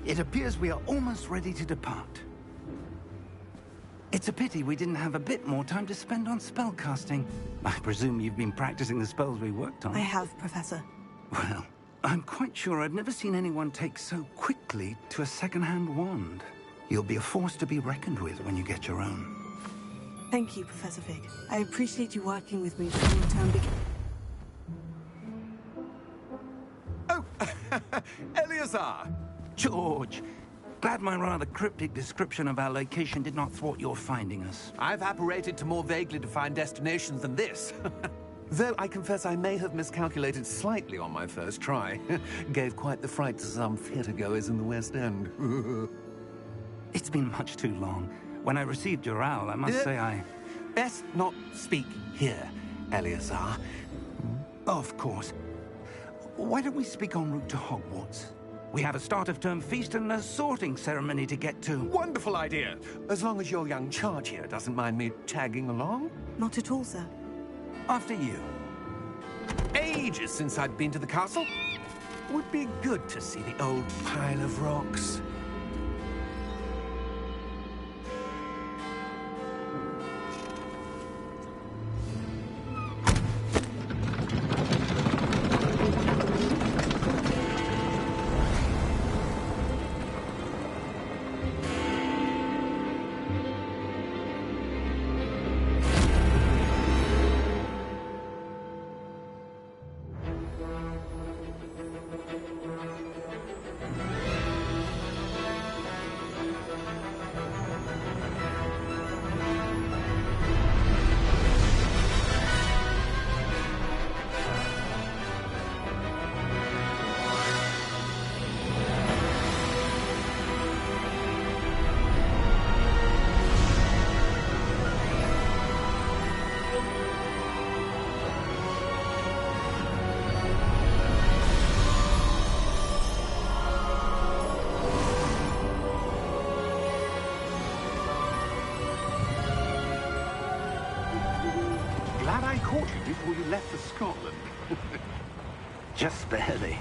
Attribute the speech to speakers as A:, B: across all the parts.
A: It appears we are almost ready to depart. It's a pity we didn't have a bit more time to spend on spellcasting. I presume you've been practicing the spells we worked on.
B: I have, Professor.
A: Well, I'm quite sure I've never seen anyone take so quickly to a second-hand wand. You'll be a force to be reckoned with when you get your own.
B: Thank you, Professor Fig. I appreciate you working with me before the term begins.
C: Oh, Eleazar!
A: George! Glad my rather cryptic description of our location did not thwart your finding us.
C: I've apparated to more vaguely defined destinations than this. Though I confess I may have miscalculated slightly on my first try. Gave quite the fright to some theatre-goers in the West End.
A: It's been much too long. When I received your owl, I must say I...
C: Best not speak here, Eleazar.
A: Of course. Why don't we speak en route to Hogwarts? We have a start-of-term feast and a sorting ceremony to get to.
C: Wonderful idea! As long as your young charge here doesn't mind me tagging along.
B: Not at all, sir.
A: After you.
C: Ages since I'd been to the castle. Would be good to see the old pile of rocks.
D: Glad I caught you before you left for Scotland.
A: Just barely.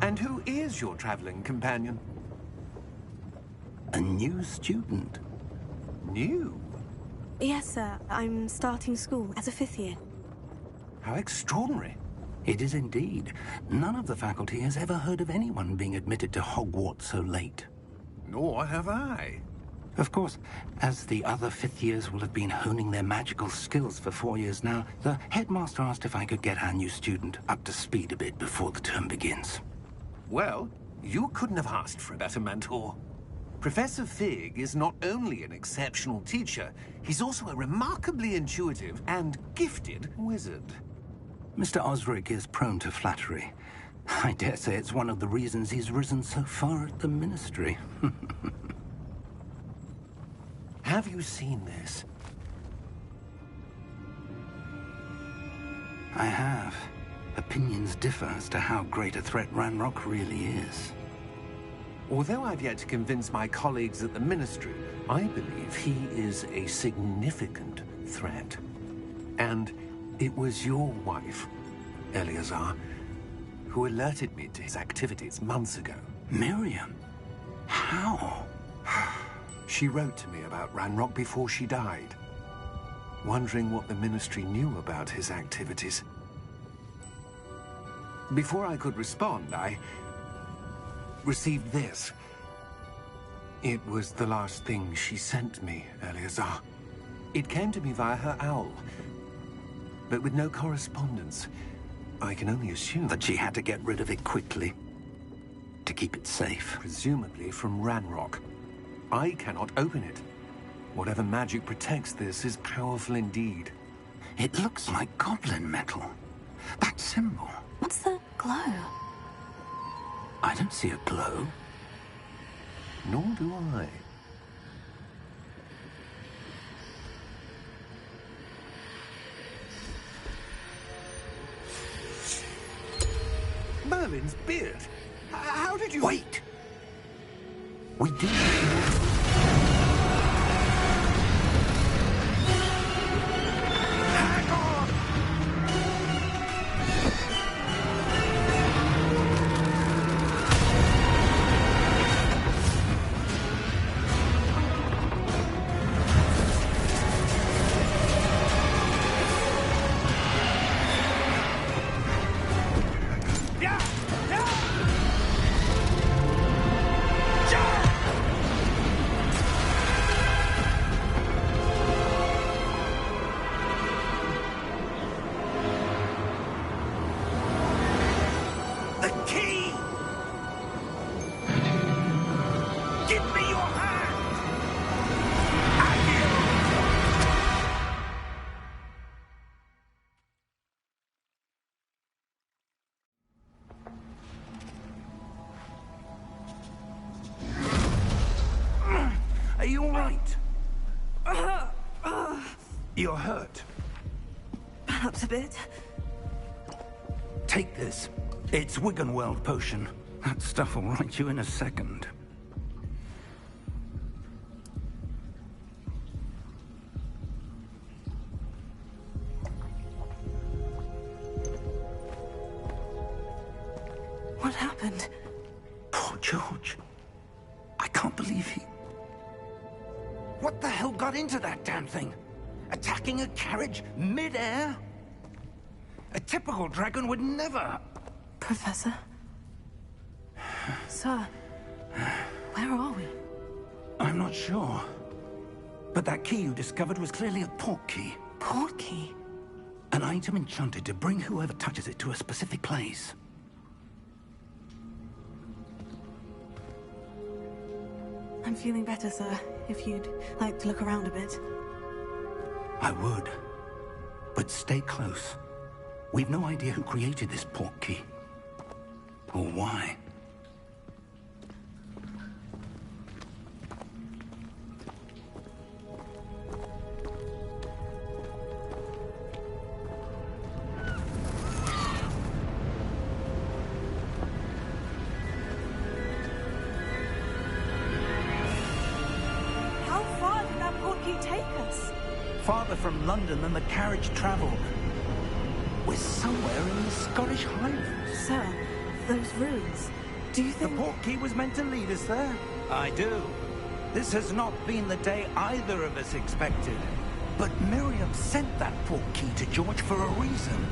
C: And who is your traveling companion?
A: A new student.
C: New?
B: Yes, sir. I'm starting school as a 5th year.
C: How extraordinary.
A: It is indeed. None of the faculty has ever heard of anyone being admitted to Hogwarts so late.
C: Nor have I.
A: Of course, as the other 5th years will have been honing their magical skills for 4 years now, the headmaster asked if I could get our new student up to speed a bit before the term begins.
C: Well, you couldn't have asked for a better mentor. Professor Fig is not only an exceptional teacher, he's also a remarkably intuitive and gifted wizard.
A: Mr. Osric is prone to flattery. I dare say it's one of the reasons he's risen so far at the Ministry.
C: Have you seen this?
A: I have. Opinions differ as to how great a threat Ranrock really is.
C: Although I've yet to convince my colleagues at the Ministry, I believe he is a significant threat. And it was your wife, Eleazar, who alerted me to his activities months ago.
A: Miriam? How?
C: She wrote to me about Ranrock before she died, wondering what the Ministry knew about his activities. Before I could respond, I received this. It was the last thing she sent me, Eleazar. It came to me via her owl, but with no correspondence. I can only assume
A: That she had to get rid of it quickly, to keep it safe.
C: presumably from Ranrock. I cannot open it. Whatever magic protects this is powerful indeed.
A: It looks like goblin metal. That symbol.
B: What's the glow?
A: I don't see a glow.
C: Nor do I. Merlin's beard. How did you...
A: Wait! We do...
C: Hang on!
A: right? You're hurt.
B: Perhaps a bit.
A: Take this. It's Wiggenweld potion. That stuff will right you in a second.
B: What happened?
A: Poor George. I can't believe he... What the hell got into that damn thing? Attacking a carriage mid-air? A typical dragon would never...
B: Professor? Sir, where are we?
A: I'm not sure. But that key you discovered was clearly a port key.
B: Port key?
A: An item enchanted to bring whoever touches it to a specific place.
B: I'm feeling better, sir. If you'd like to look around a bit.
A: I would. But stay close. We've no idea who created this port key. Or why.
B: How far did that port key take us?
A: Farther from London than the carriage traveled. We're somewhere in the Scottish Highlands.
B: Sir, those ruins. Do you
A: The
B: think...
A: port key was meant to lead us there? I do. This has not been the day either of us expected. But Miriam sent that port key to George for a reason.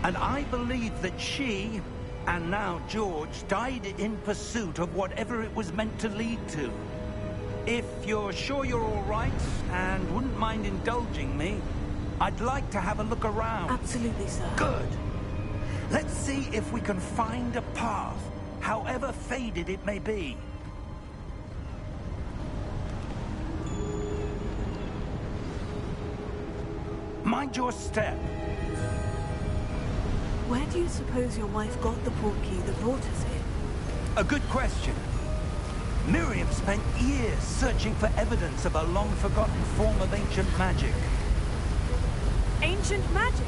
A: And I believe that she, and now George, died in pursuit of whatever it was meant to lead to. If you're sure you're all right, and wouldn't mind indulging me, I'd like to have a look around.
B: Absolutely, sir.
A: Good. Let's see if we can find a path, however faded it may be. Mind your step.
B: Where do you suppose your wife got the port key that brought us here?
A: A good question. Miriam spent years searching for evidence of a long-forgotten form of ancient magic.
B: Ancient magic?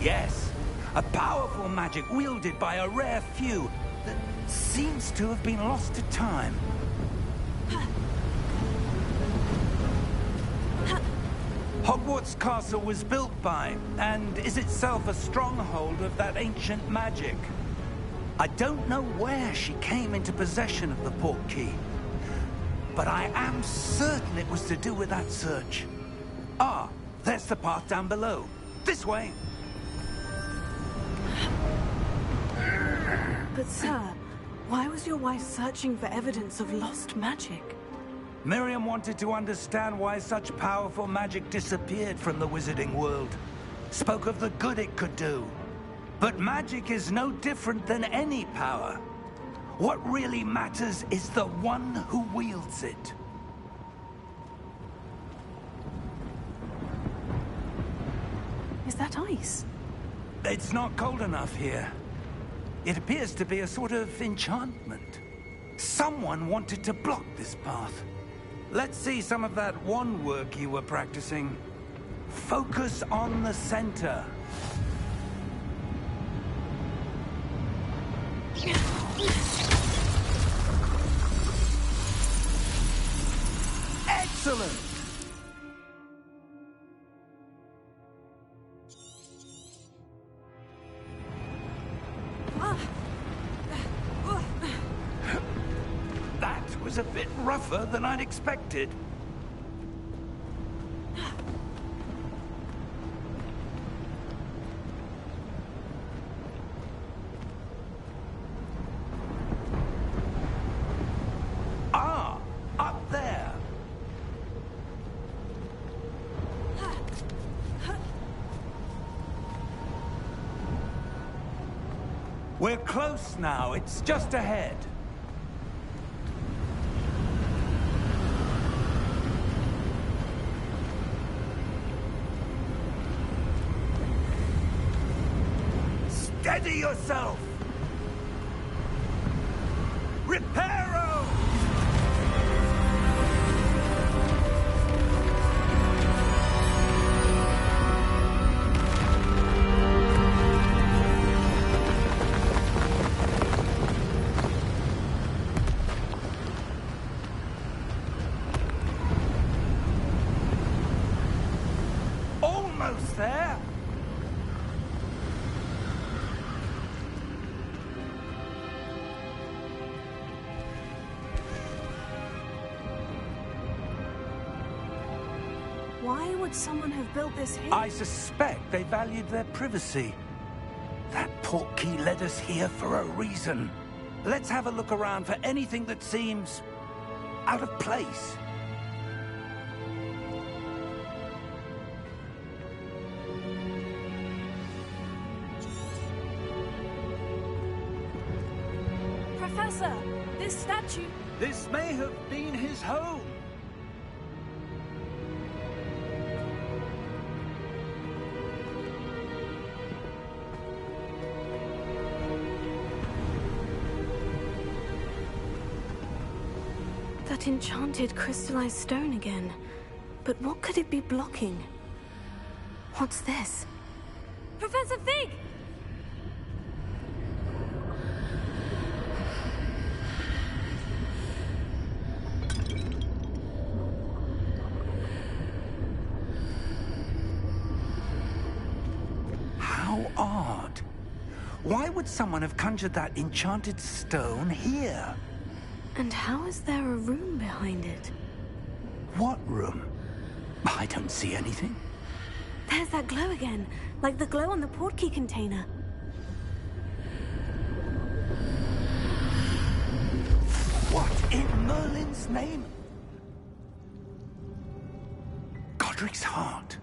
A: Yes, a powerful magic wielded by a rare few that seems to have been lost to time. Hogwarts Castle was built by, and is itself a stronghold of that ancient magic. I don't know where she came into possession of the port key, but I am certain it was to do with that search. Ah, there's the path down below. This way.
B: But sir, why was your wife searching for evidence of lost magic?
A: Miriam wanted to understand why such powerful magic disappeared from the wizarding world. Spoke of the good it could do. But magic is no different than any power. What really matters is the one who wields it.
B: Is that ice?
A: It's not cold enough here. It appears to be a sort of enchantment. Someone wanted to block this path. Let's see some of that wand work you were practicing. Focus on the center. Excellent! That was a bit rougher than I'd expected. Ah, up there. We're close now. It's just ahead. Steady yourself! Reparo! almost there.
B: Why would someone have built this here?
A: I suspect they valued their privacy. That portkey led us here for a reason. Let's have a look around for anything that seems out of place.
B: Professor, this statue...
A: This may have been his home.
B: That enchanted crystallized stone again. But what could it be blocking? What's this? Professor Fig!
A: How odd. Why would someone have conjured that enchanted stone here?
B: And how is there a room behind it?
A: What room? I don't see anything.
B: There's that glow again, like the glow on the portkey container.
A: What in Merlin's name? Godric's heart.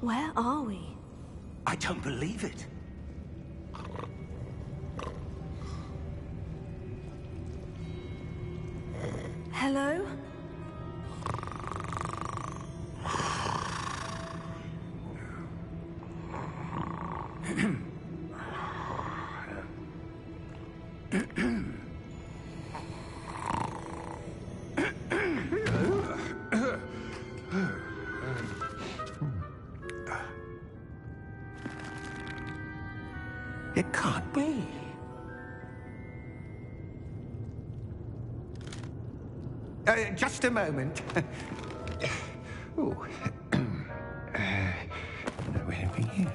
B: Where are we?
A: I don't believe it.
B: Hello?
C: It can't be. Just a moment. Oh. Where are we here?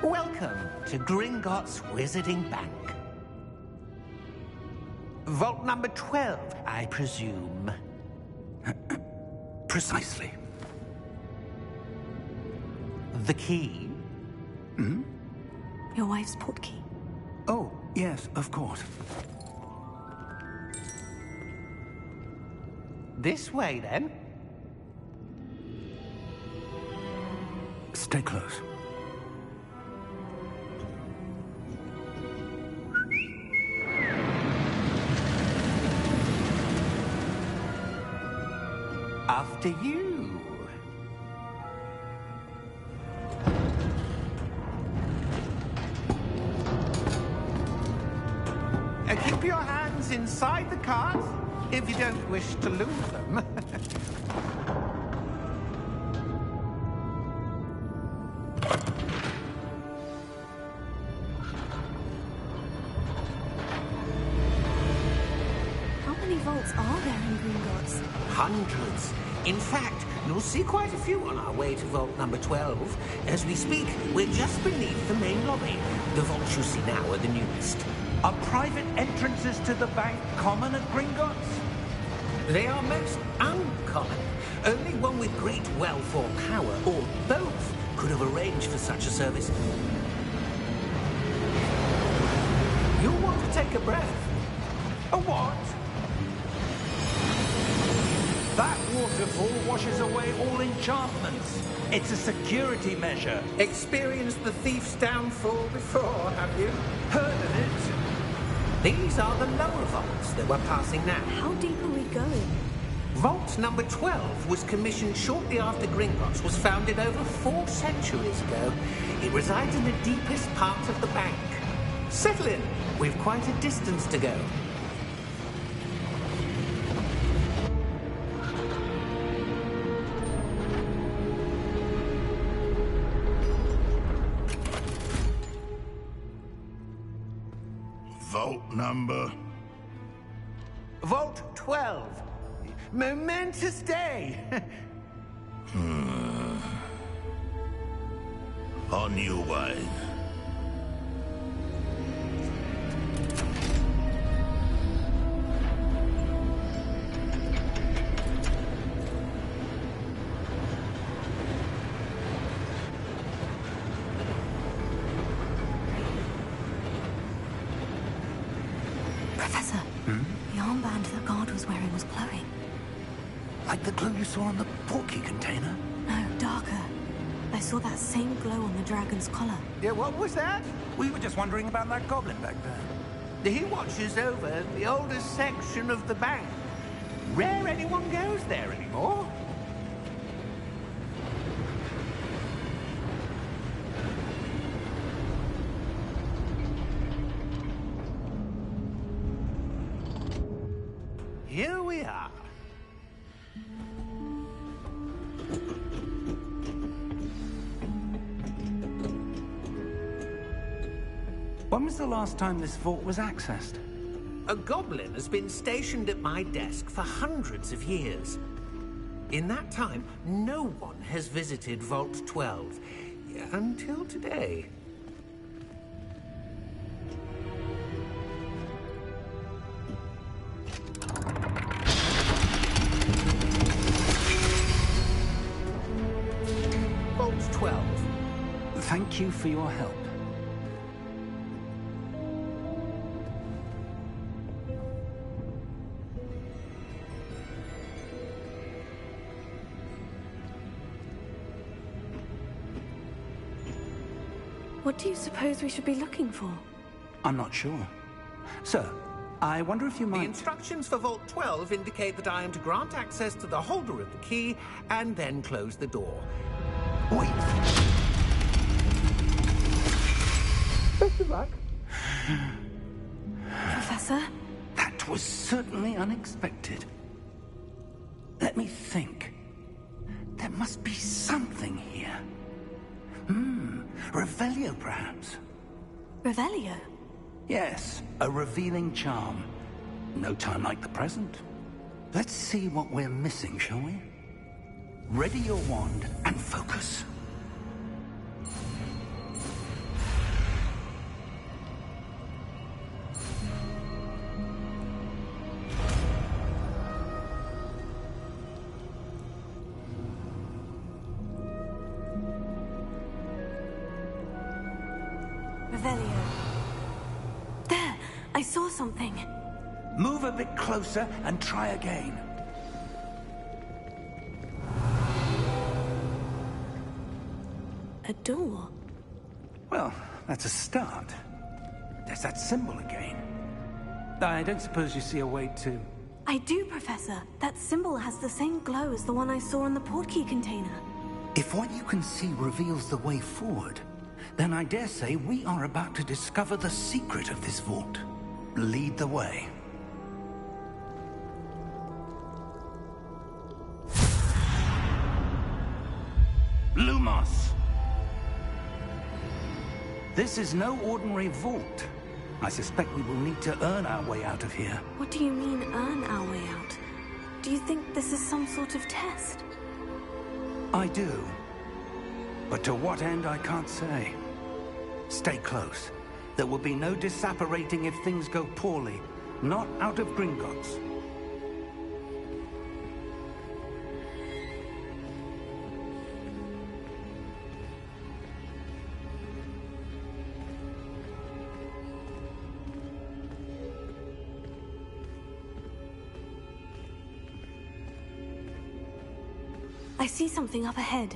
E: Welcome to Gringotts Wizarding Bank. Vault number 12, I presume.
A: Precisely.
E: The key?
B: Your wife's portkey.
A: Oh, yes, of course.
E: This way, then.
A: Stay close.
E: After you. Keep your hands inside the cart if you don't wish to lose them.
B: How many vaults are there in Gringotts?
E: Hundreds. In fact, you'll see quite a few on our way to vault number 12. As we speak, we're just beneath the main lobby. The vaults you see now are the newest.
A: Are private entrances to the bank common at Gringotts?
E: They are most uncommon. Only one with great wealth or power, or both, could have arranged for such a service. You'll want to take a breath.
A: A what? That waterfall washes away all enchantments. It's a security measure.
E: Experienced the thief's downfall before, have you?
A: Heard of it?
E: These are the lower vaults that we're passing now.
B: How deep are we going?
E: Vault number 12 was commissioned shortly after Gringotts was founded over 4 centuries ago. It resides in the deepest part of the bank. Settle in. We've quite a distance to go.
F: Vault number
E: Vault 12. Momentous day.
F: On your way.
B: Professor, the armband the guard was wearing was glowing.
A: Like the glow you saw on the portkey container?
B: No, darker. I saw that same glow on the dragon's collar.
E: Yeah, what was that?
A: We were just wondering about that goblin back there.
E: He watches over the oldest section of the bank. Rare anyone goes there anymore. Here we are.
A: When was the last time this vault was accessed?
E: A goblin has been stationed at my desk for hundreds of years. In that time, no one has visited Vault 12. Until today. Vault 12.
A: Thank you for your help.
B: What do you suppose we should be looking for?
A: I'm not sure. Sir, I wonder if you
E: The
A: might...
E: instructions for Vault 12 indicate that I am to grant access to the holder of the key and then close the door.
A: Wait!
E: Best of luck.
B: Professor?
A: That was certainly unexpected. Let me think. There must be something here. Revelio, perhaps?
B: Revelio?
A: Yes, a revealing charm. No time like the present. Let's see what we're missing, shall we? Ready your wand and focus.
B: Revelio. There! I saw something.
A: Move a bit closer and try again.
B: A door.
A: Well, that's a start. There's that symbol again. I don't suppose you see a way to...
B: I do, Professor. That symbol has the same glow as the one I saw on the portkey container.
A: If what you can see reveals the way forward, then I dare say we are about to discover the secret of this vault. Lead the way. Lumos! This is no ordinary vault. I suspect we will need to earn our way out of here.
B: What do you mean, earn our way out? Do you think this is some sort of test?
A: I do. But to what end, I can't say. Stay close. There will be no disapparating if things go poorly. Not out of Gringotts.
B: I see something up ahead.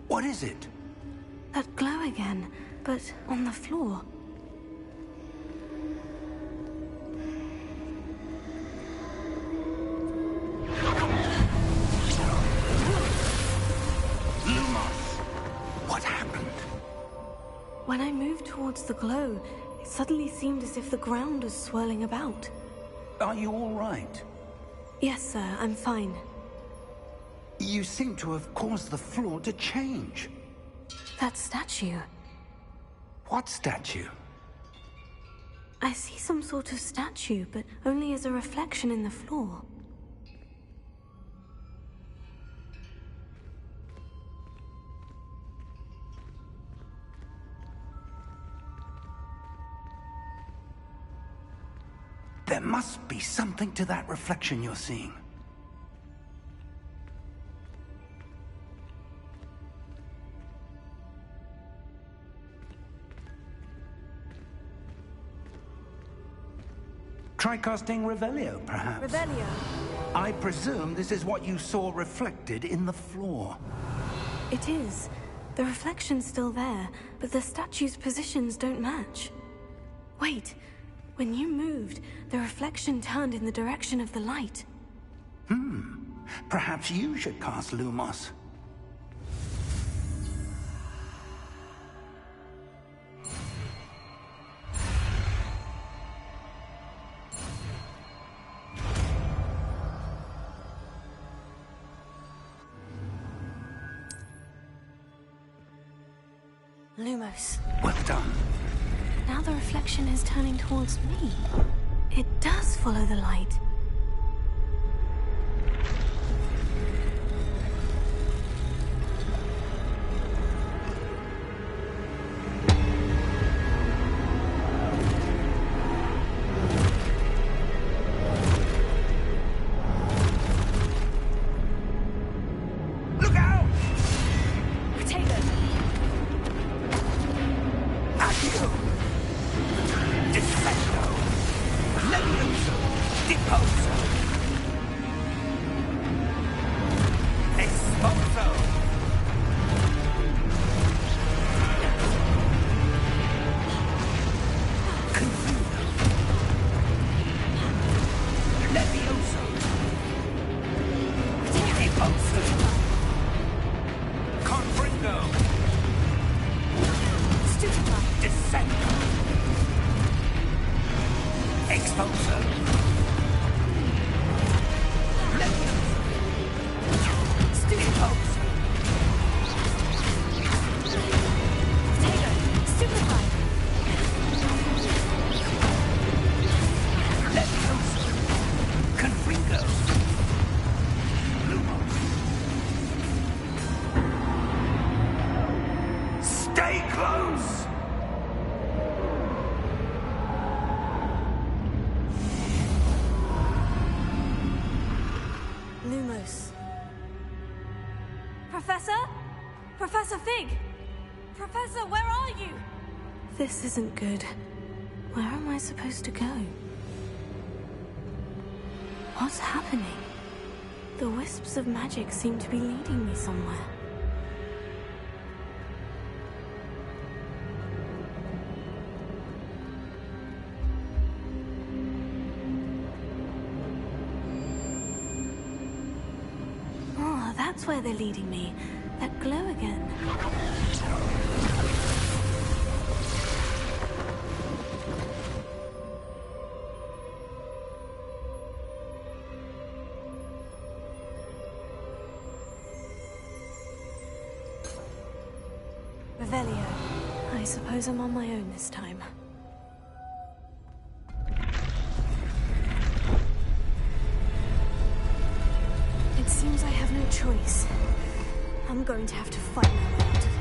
A: What is it?
B: That glow again, but on the floor.
A: Lumos! What happened?
B: When I moved towards the glow, it suddenly seemed as if the ground was swirling about.
A: Are you all right?
B: Yes, sir, I'm fine.
A: You seem to have caused the floor to change.
B: That statue.
A: What statue?
B: I see some sort of statue, but only as a reflection in the floor.
A: There must be something to that reflection you're seeing. Try casting Revelio, perhaps.
B: Revelio?
A: I presume this is what you saw reflected in the floor.
B: It is. The reflection's still there, but the statue's positions don't match. Wait, when you moved, the reflection turned in the direction of the light.
A: Perhaps you should cast Lumos.
B: Lumos.
A: Well done.
B: Now the reflection is turning towards me. It does follow the light.
A: Look out!
B: Protego!
A: Accio! Defendo! Levioso! Deposo! Exposo! Confuso! Levioso! Deposo! Confringo!
B: Stupefy!
A: Descendo! Exposo! Levioso! Deposo!
B: Protego! Stupefy!
A: Levioso! Confringo! Lumos! Stay close!
B: Lumos. Professor? Professor Fig! Professor, where are you? This isn't good. Where am I supposed to go? What's happening? The wisps of magic seem to be leading me somewhere. Oh, that's where they're leading me. That glow again. Revelio. I suppose I'm on my own this time. It seems I have no choice. I'm going to have to fight my way out of here.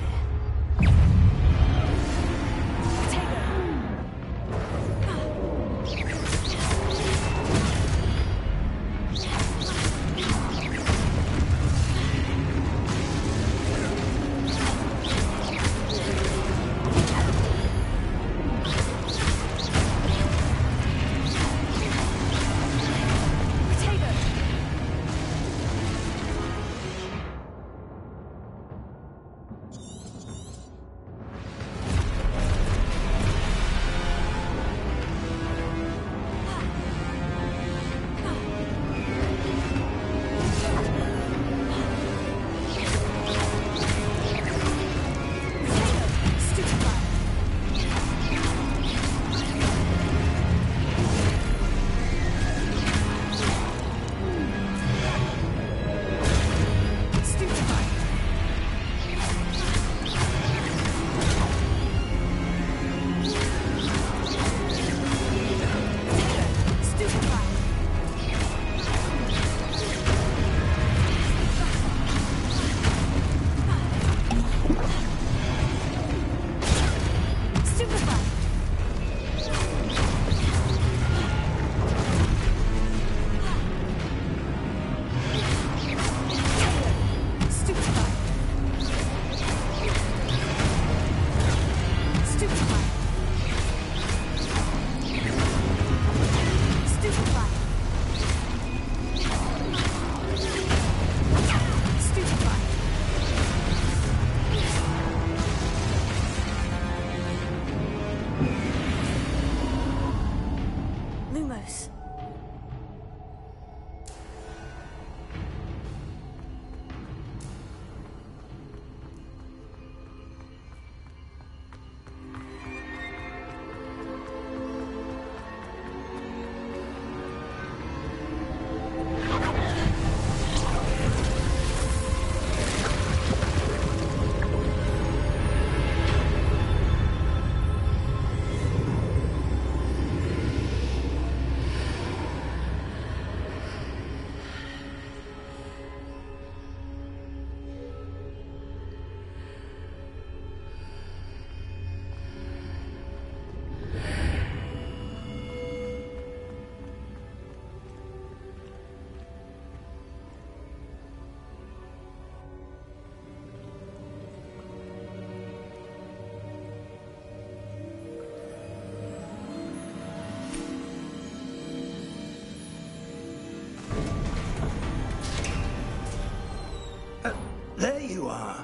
A: you are.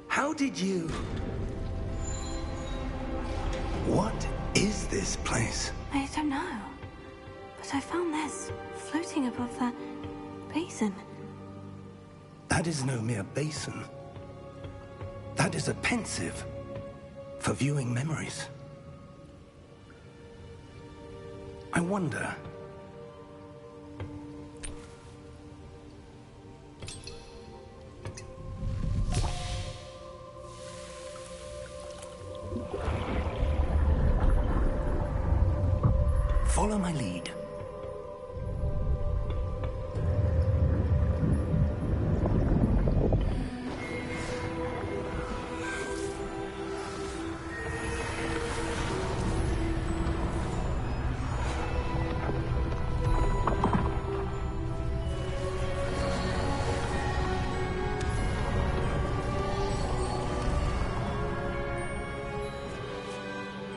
A: How did you... What is this place?
B: I don't know. But I found this floating above that basin.
A: That is no mere basin. That is a pensive for viewing memories. I wonder... Follow my lead.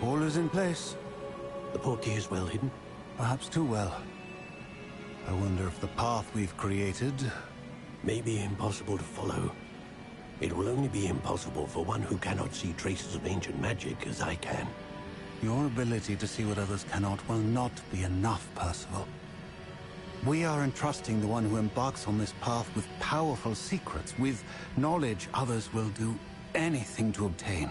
F: All is in place.
G: The portkey is well hidden?
F: Perhaps too well. I wonder if the path we've created...
G: May be impossible to follow. It will only be impossible for one who cannot see traces of ancient magic as I can.
F: Your ability to see what others cannot will not be enough, Percival. We are entrusting the one who embarks on this path with powerful secrets, with knowledge others will do anything to obtain.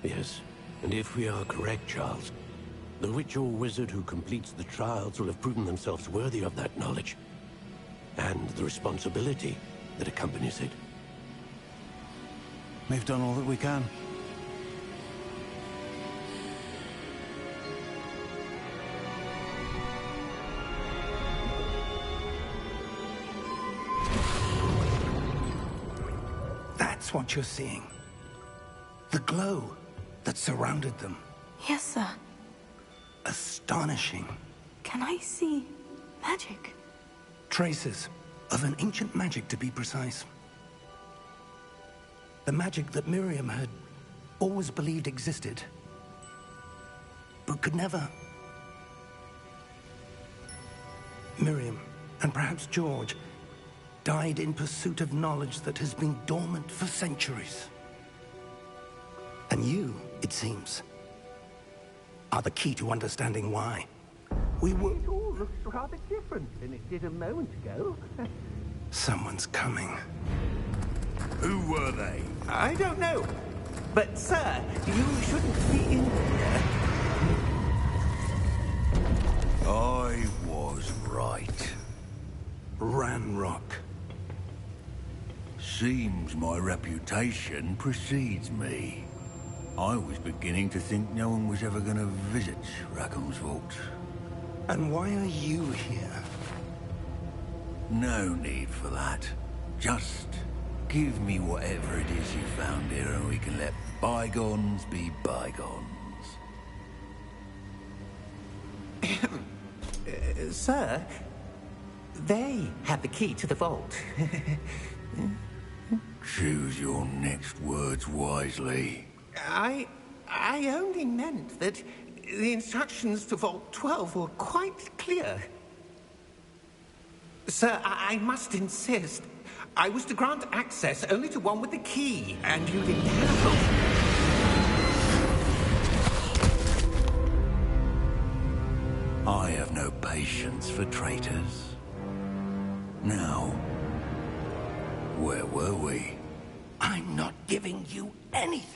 G: Yes, and if we are correct, Charles, the witch or wizard who completes the trials will have proven themselves worthy of that knowledge, and the responsibility that accompanies it.
F: We've done all that we can.
A: That's what you're seeing. The glow that surrounded them.
B: Yes, sir.
A: Astonishing.
B: Can I see magic?
A: Traces of an ancient magic, to be precise. The magic that Miriam had always believed existed, but could never. Miriam, and perhaps George, died in pursuit of knowledge that has been dormant for centuries. And you, it seems, are the key to understanding why. We were...
E: It all looks rather different than it did a moment ago.
A: Someone's coming.
H: Who were they?
E: I don't know. But, sir, you shouldn't be in here.
H: I was right.
A: Ranrock.
H: Seems my reputation precedes me. I was beginning to think no one was ever going to visit Rackham's Vault.
A: And why are you here?
H: No need for that. Just give me whatever it is you found here and we can let bygones be bygones.
E: Sir, they had the key to the vault.
H: Choose your next words wisely.
E: I only meant that the instructions to Vault 12 were quite clear. Sir, I must insist. I was to grant access only to one with the key, and you didn't have
H: I have no patience for traitors. Now, where were we?
A: I'm not giving you anything.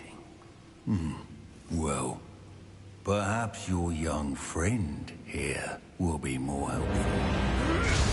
H: Well, perhaps your young friend here will be more helpful.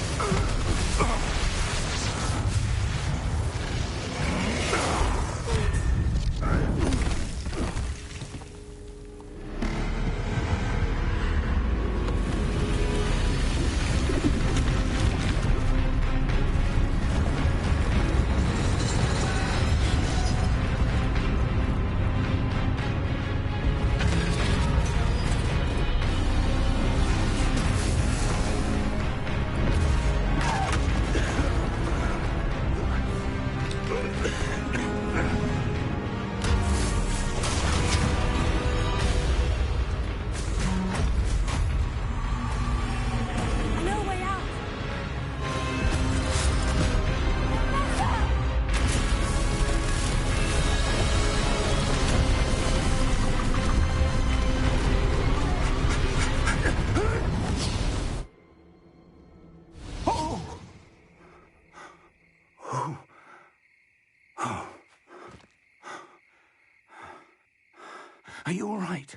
A: Are you all right?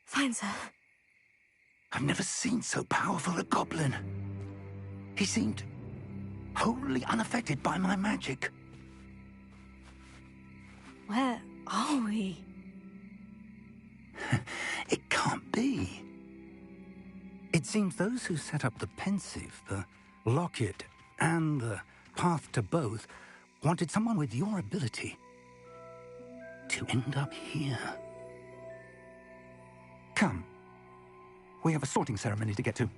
B: Fine, sir.
A: I've never seen so powerful a goblin. He seemed wholly unaffected by my magic.
B: Where are we?
A: It can't be. It seems those who set up the Pensieve, the Locket, and the Path to Both wanted someone with your ability to end up here. Come. We have a sorting ceremony to get to.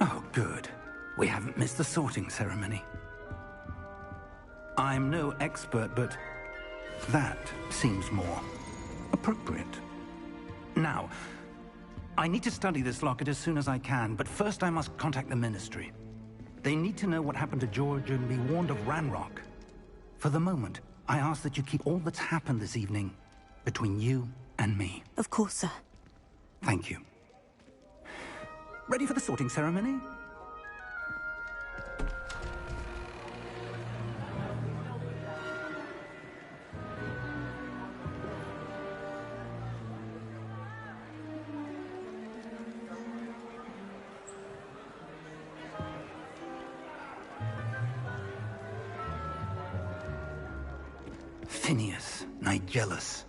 A: Oh, good. We haven't missed the sorting ceremony. I'm no expert, but that seems more appropriate. Now, I need to study this locket as soon as I can, but first I must contact the Ministry. They need to know what happened to George and be warned of Ranrock. For the moment, I ask that you keep all that's happened this evening between you and me.
B: Of course, sir.
A: Thank you. Ready for the sorting ceremony? Phineas Nigellus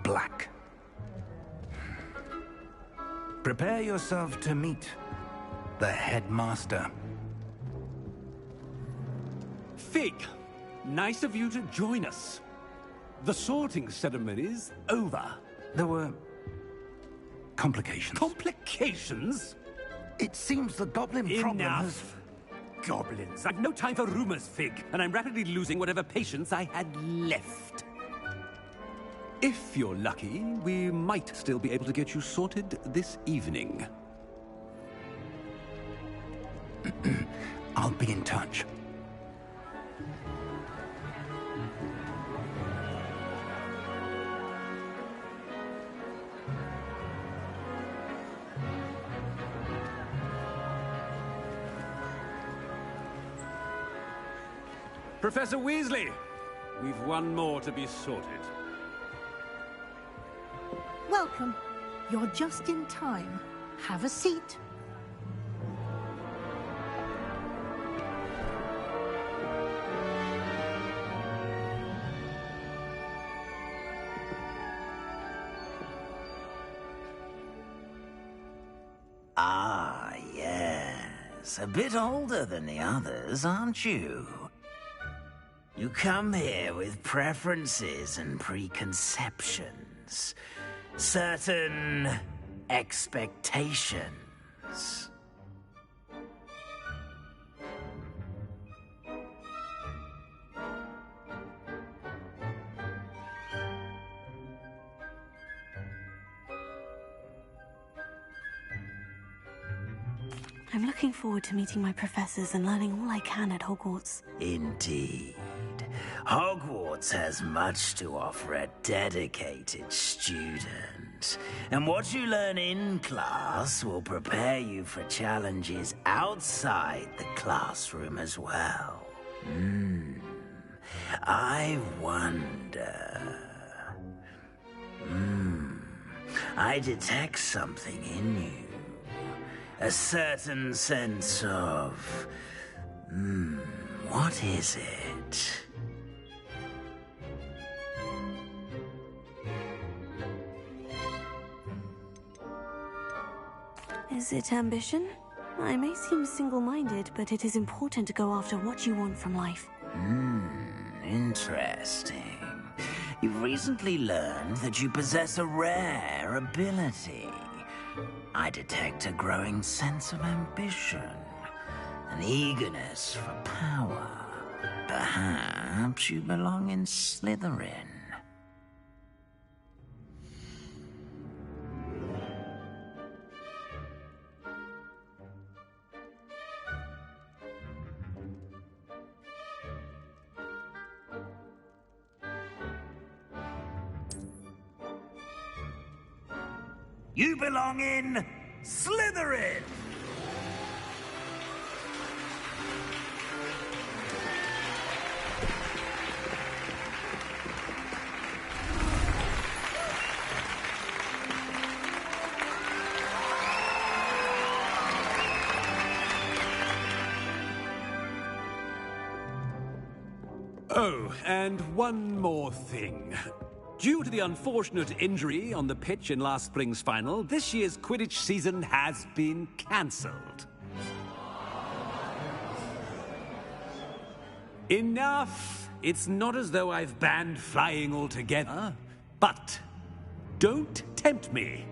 A: Black. Prepare yourself to meet the headmaster.
D: Fig, nice of you to join us. The sorting ceremony's over.
A: There were complications.
D: Complications?
A: It seems the goblin problem has...
D: Enough. Goblins. I've no time for rumors, Fig, and I'm rapidly losing whatever patience I had left. If you're lucky, we might still be able to get you sorted this evening.
A: I'll be in touch.
D: Professor Weasley, we've one more to be sorted.
I: Welcome. You're just in time. Have a seat.
J: Ah, yes. A bit older than the others, aren't you? You come here with preferences and preconceptions. Certain expectations.
B: I'm looking forward to meeting my professors and learning all I can at Hogwarts.
J: Indeed. Hogwarts has much to offer a dedicated student. And what you learn in class will prepare you for challenges outside the classroom as well. I wonder... I detect something in you. A certain sense of... what is it?
B: Is it ambition? I may seem single-minded, but it is important to go after what you want from life.
J: Interesting. You've recently learned that you possess a rare ability. I detect a growing sense of ambition, an eagerness for power. Perhaps you belong in Slytherin. You belong in Slytherin!
D: Oh, and one more thing. Due to the unfortunate injury on the pitch in last spring's final, this year's Quidditch season has been cancelled. Enough! It's not as though I've banned flying altogether. But don't tempt me.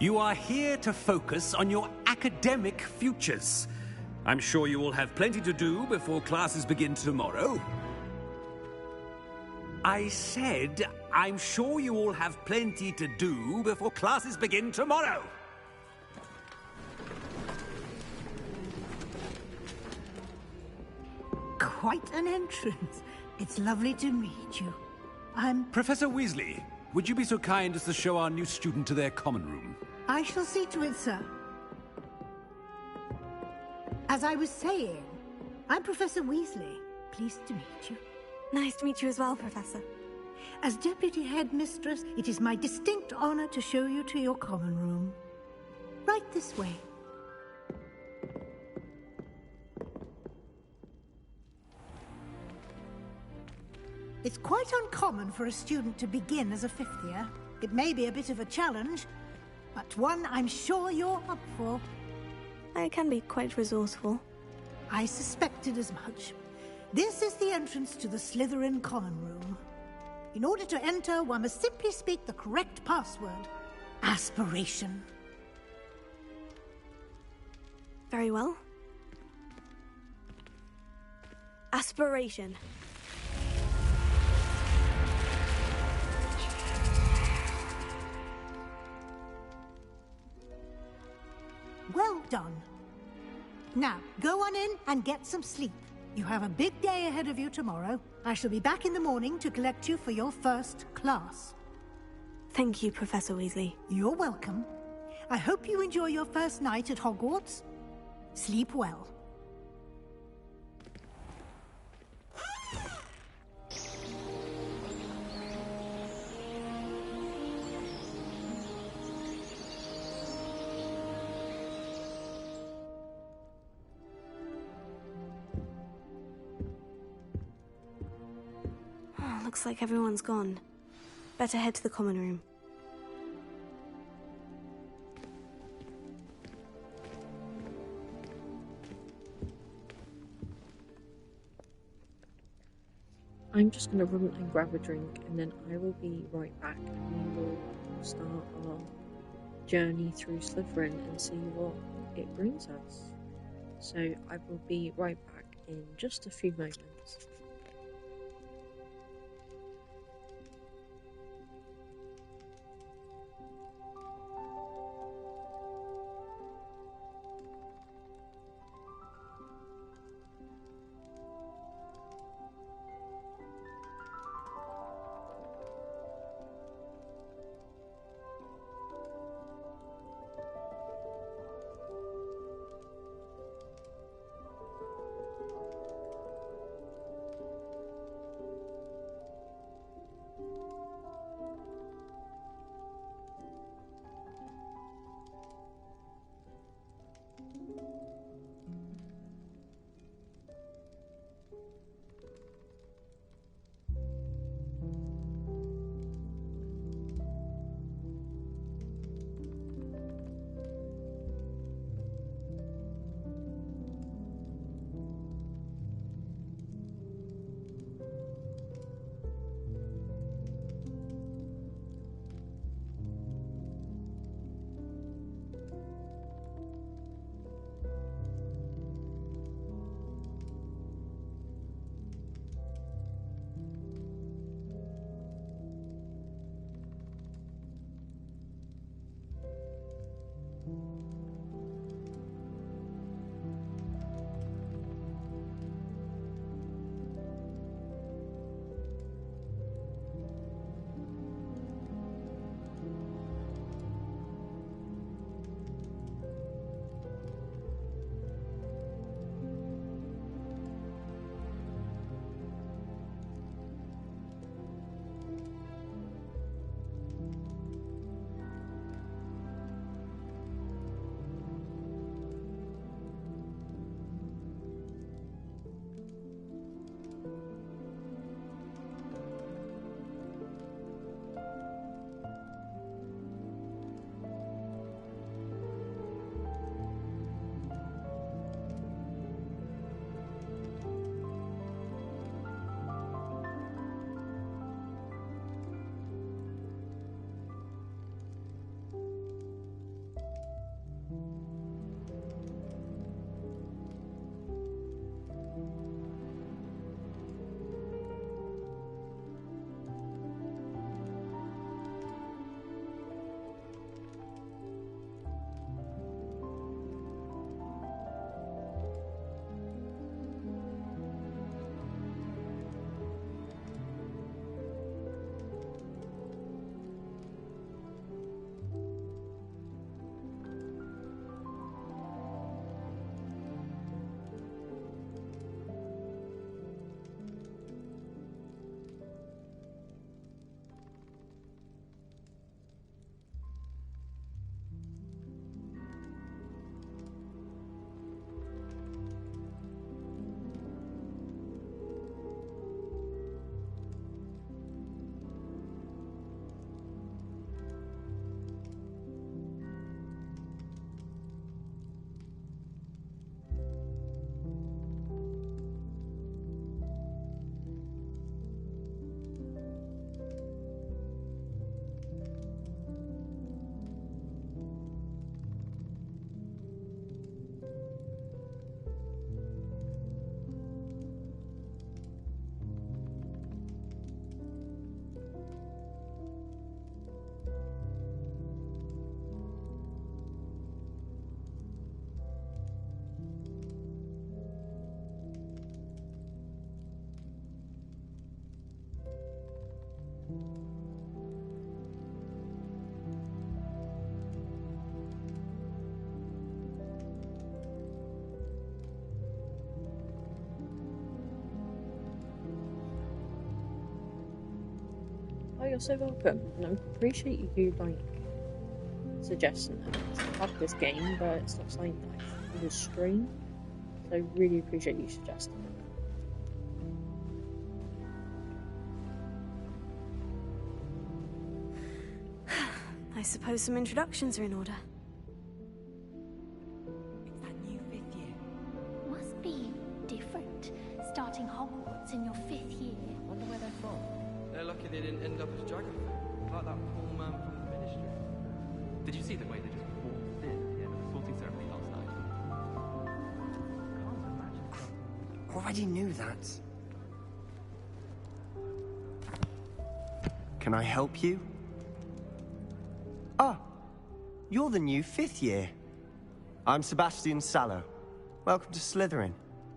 D: You are here to focus on your academic futures. I'm sure you will have plenty to do before classes begin tomorrow. I said, I'm sure you all have plenty to do before classes begin tomorrow.
I: Quite an entrance. It's lovely to meet you. I'm...
D: Professor Weasley, would you be so kind as to show our new student to their common room?
I: I shall see to it, sir. As I was saying, I'm Professor Weasley. Pleased to meet you.
B: Nice to meet you as well, Professor.
I: As Deputy Headmistress, it is my distinct honor to show you to your common room. Right this way. It's quite uncommon for a student to begin as a fifth year. It may be a bit of a challenge, but one I'm sure you're up for.
B: I can be quite resourceful.
I: I suspected as much. This is the entrance to the Slytherin common room. In order to enter, one must simply speak the correct password. Aspiration.
B: Very well. Aspiration.
I: Well done. Now, go on in and get some sleep. You have a big day ahead of you tomorrow. I shall be back in the morning to collect you for your first class.
B: Thank you, Professor Weasley.
I: You're welcome. I hope you enjoy your first night at Hogwarts. Sleep well.
B: Looks like everyone's gone. Better head to the common room.
K: I'm just going to run and grab a drink, and then I will be right back, and we will start our journey through Slytherin and see what it brings us. So I will be right back in just a few moments. Oh, you're so welcome, and I appreciate you like suggesting that. I love this game, but it's not something that I can stream, so I really appreciate you suggesting it.
B: I suppose some introductions are in order.
L: It's that new 5th year. Must be different, starting Hogwarts in your 5th year.
M: Wonder where they're from. They're lucky they didn't end up as Dragonfang, like that poor man from the Ministry. Did you see the way they just walked in at the end of the sorting ceremony last night? Can't imagine.
N: Already knew that. Can I help you? Ah, you're the new 5th year. I'm Sebastian Sallow. Welcome to Slytherin.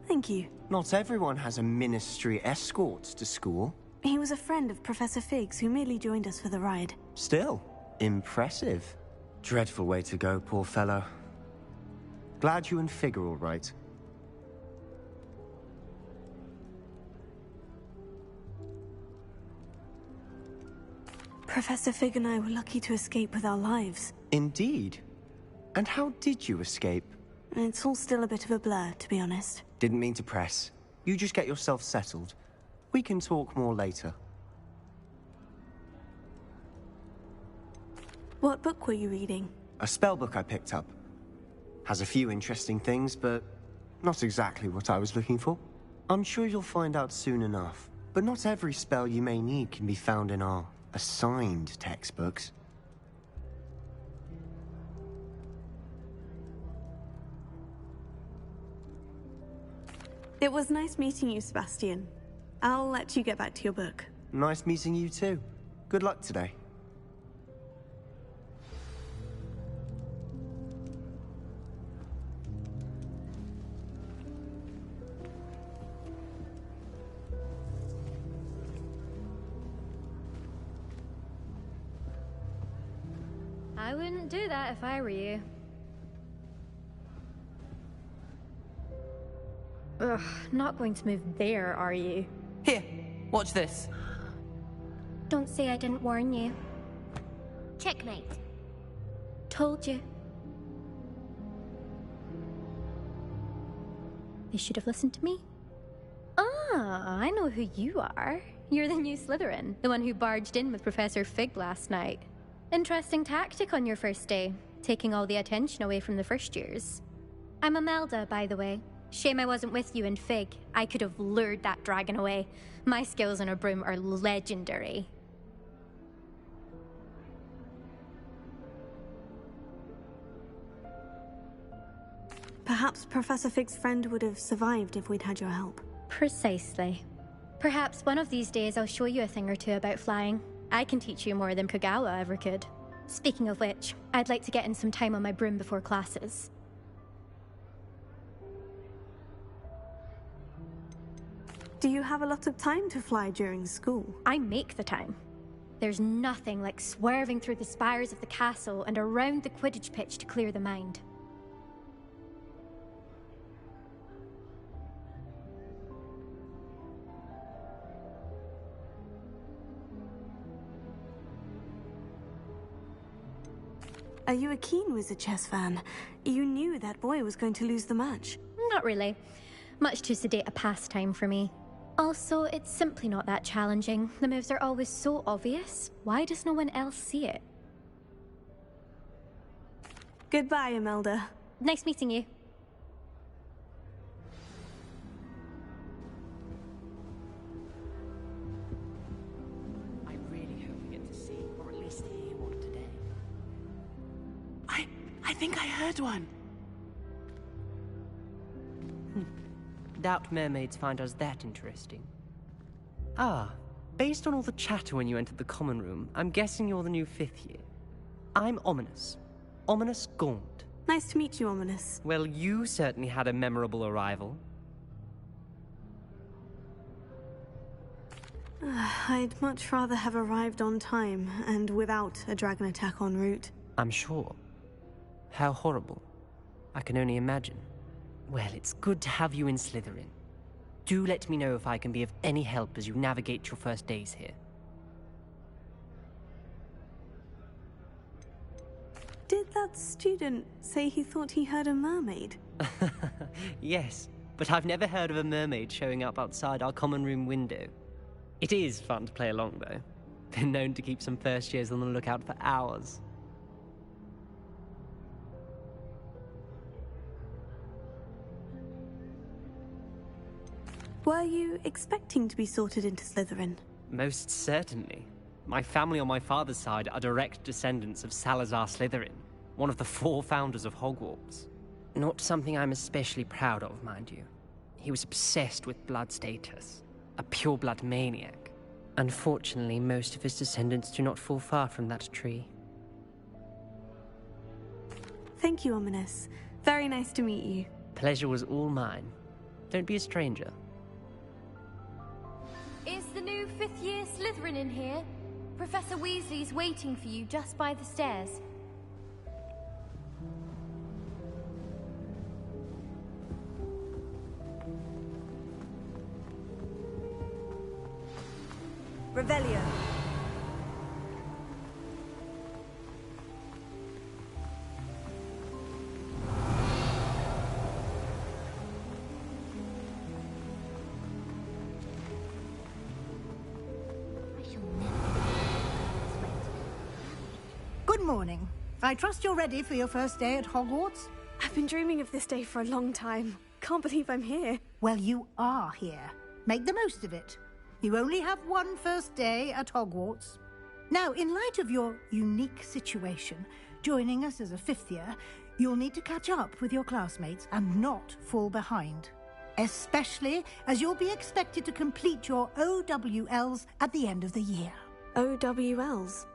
B: Thank you.
N: Not everyone has a Ministry escort to school.
B: He was a friend of Professor Fig's who merely joined us for the ride.
N: Still, impressive. Dreadful way to go, poor fellow. Glad you and Fig are all right.
B: Professor Fig and I were lucky to escape with our lives.
N: Indeed. And how did you escape?
B: It's all still a bit of a blur, to be honest.
N: Didn't mean to press. You just get yourself settled. We can talk more later.
B: What book were you reading?
N: A spell book I picked up. Has a few interesting things, but not exactly what I was looking for. I'm sure you'll find out soon enough. But not every spell you may need can be found in our assigned textbooks.
B: It was nice meeting you, Sebastian. I'll let you get back to your book.
N: Nice meeting you too. Good luck today.
O: I wouldn't do that if I were you. Ugh, not going to move there, are you?
M: Here, watch this.
O: Don't say I didn't warn you.
L: Checkmate.
O: Told you. You should have listened to me. Ah, I know who you are. You're the new Slytherin, the one who barged in with Professor Fig last night. Interesting tactic on your first day, taking all the attention away from the first years. I'm Imelda, by the way. Shame I wasn't with you in Fig. I could have lured that dragon away. My skills on a broom are legendary.
B: Perhaps Professor Fig's friend would have survived if we'd had your help.
O: Precisely. Perhaps one of these days I'll show you a thing or two about flying. I can teach you more than Kogawa ever could. Speaking of which, I'd like to get in some time on my broom before classes.
B: Do you have a lot of time to fly during school?
O: I make the time. There's nothing like swerving through the spires of the castle and around the Quidditch pitch to clear the mind.
B: Are you a keen Wizard chess fan? You knew that boy was going to lose the match.
O: Not really. Much too sedate a pastime for me. Also, it's simply not that challenging. The moves are always so obvious. Why does no one else see it?
B: Goodbye, Imelda.
O: Nice meeting you.
M: I really hope we get to see, or at least hear one today. I think I heard one.
P: Doubt mermaids find us that interesting. Ah, based on all the chatter when you entered the common room, I'm guessing you're the new 5th year. I'm Ominis. Ominis Gaunt.
B: Nice to meet you, Ominis.
P: Well, you certainly had a memorable arrival.
B: I'd much rather have arrived on time and without a dragon attack en route.
P: I'm sure. How horrible. I can only imagine. Well, it's good to have you in Slytherin. Do let me know if I can be of any help as you navigate your first days here.
B: Did that student say he thought he heard a mermaid?
P: Yes, but I've never heard of a mermaid showing up outside our common room window. It is fun to play along, though. Been known to keep some first years on the lookout for hours.
B: Were you expecting to be sorted into Slytherin?
P: Most certainly. My family on my father's side are direct descendants of Salazar Slytherin, one of the 4 founders of Hogwarts. Not something I'm especially proud of, mind you. He was obsessed with blood status, a pure-blood maniac. Unfortunately, most of his descendants do not fall far from that tree.
B: Thank you, Ominis. Very nice to meet you.
P: Pleasure was all mine. Don't be a stranger.
O: Is the new 5th year Slytherin in here? Professor Weasley's waiting for you just by the stairs.
B: Revelio.
I: Good morning. I trust you're ready for your first day at Hogwarts?
B: I've been dreaming of this day for a long time. Can't believe I'm here.
I: Well, you are here. Make the most of it. You only have one first day at Hogwarts. Now, in light of your unique situation, joining us as a 5th year, you'll need to catch up with your classmates and not fall behind. Especially as you'll be expected to complete your OWLs at the end of the year.
B: OWLs?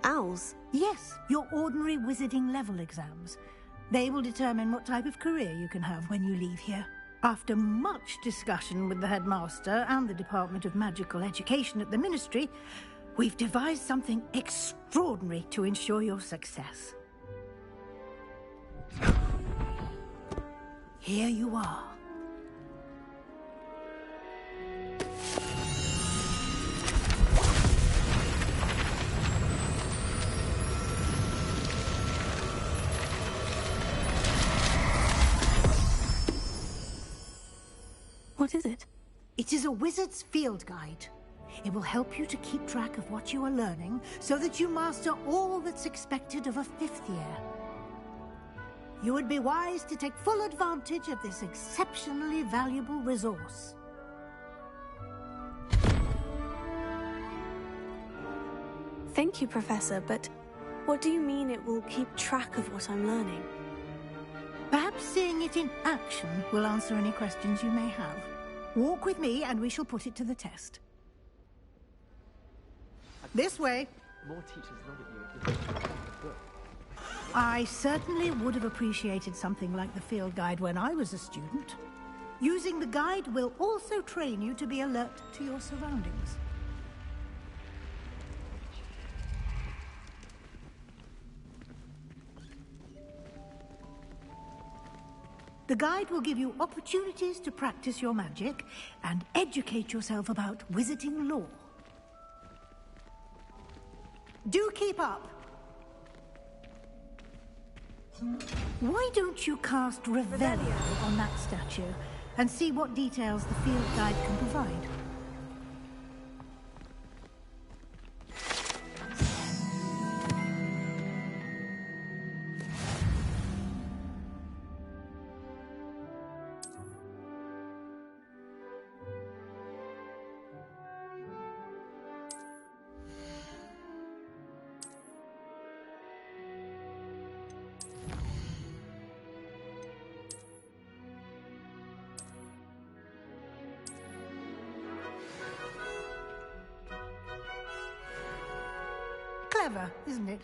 B: Owls?
I: Yes, your ordinary wizarding level exams. They will determine what type of career you can have when you leave here. After much discussion with the headmaster and the Department of Magical Education at the Ministry, we've devised something extraordinary to ensure your success. Here you are.
B: What is it?
I: It is a wizard's field guide. It will help you to keep track of what you are learning so that you master all that's expected of a 5th year. You would be wise to take full advantage of this exceptionally valuable resource.
B: Thank you, Professor, but what do you mean it will keep track of what I'm learning?
I: Perhaps seeing it in action will answer any questions you may have. Walk with me and we shall put it to the test. This way.
M: More teachers nod at you.
I: I certainly would have appreciated something like the field guide when I was a student. Using the guide will also train you to be alert to your surroundings. The guide will give you opportunities to practice your magic and educate yourself about wizarding lore. Do keep up! Why don't you cast Revelio on that statue and see what details the field guide can provide? Clever, isn't it?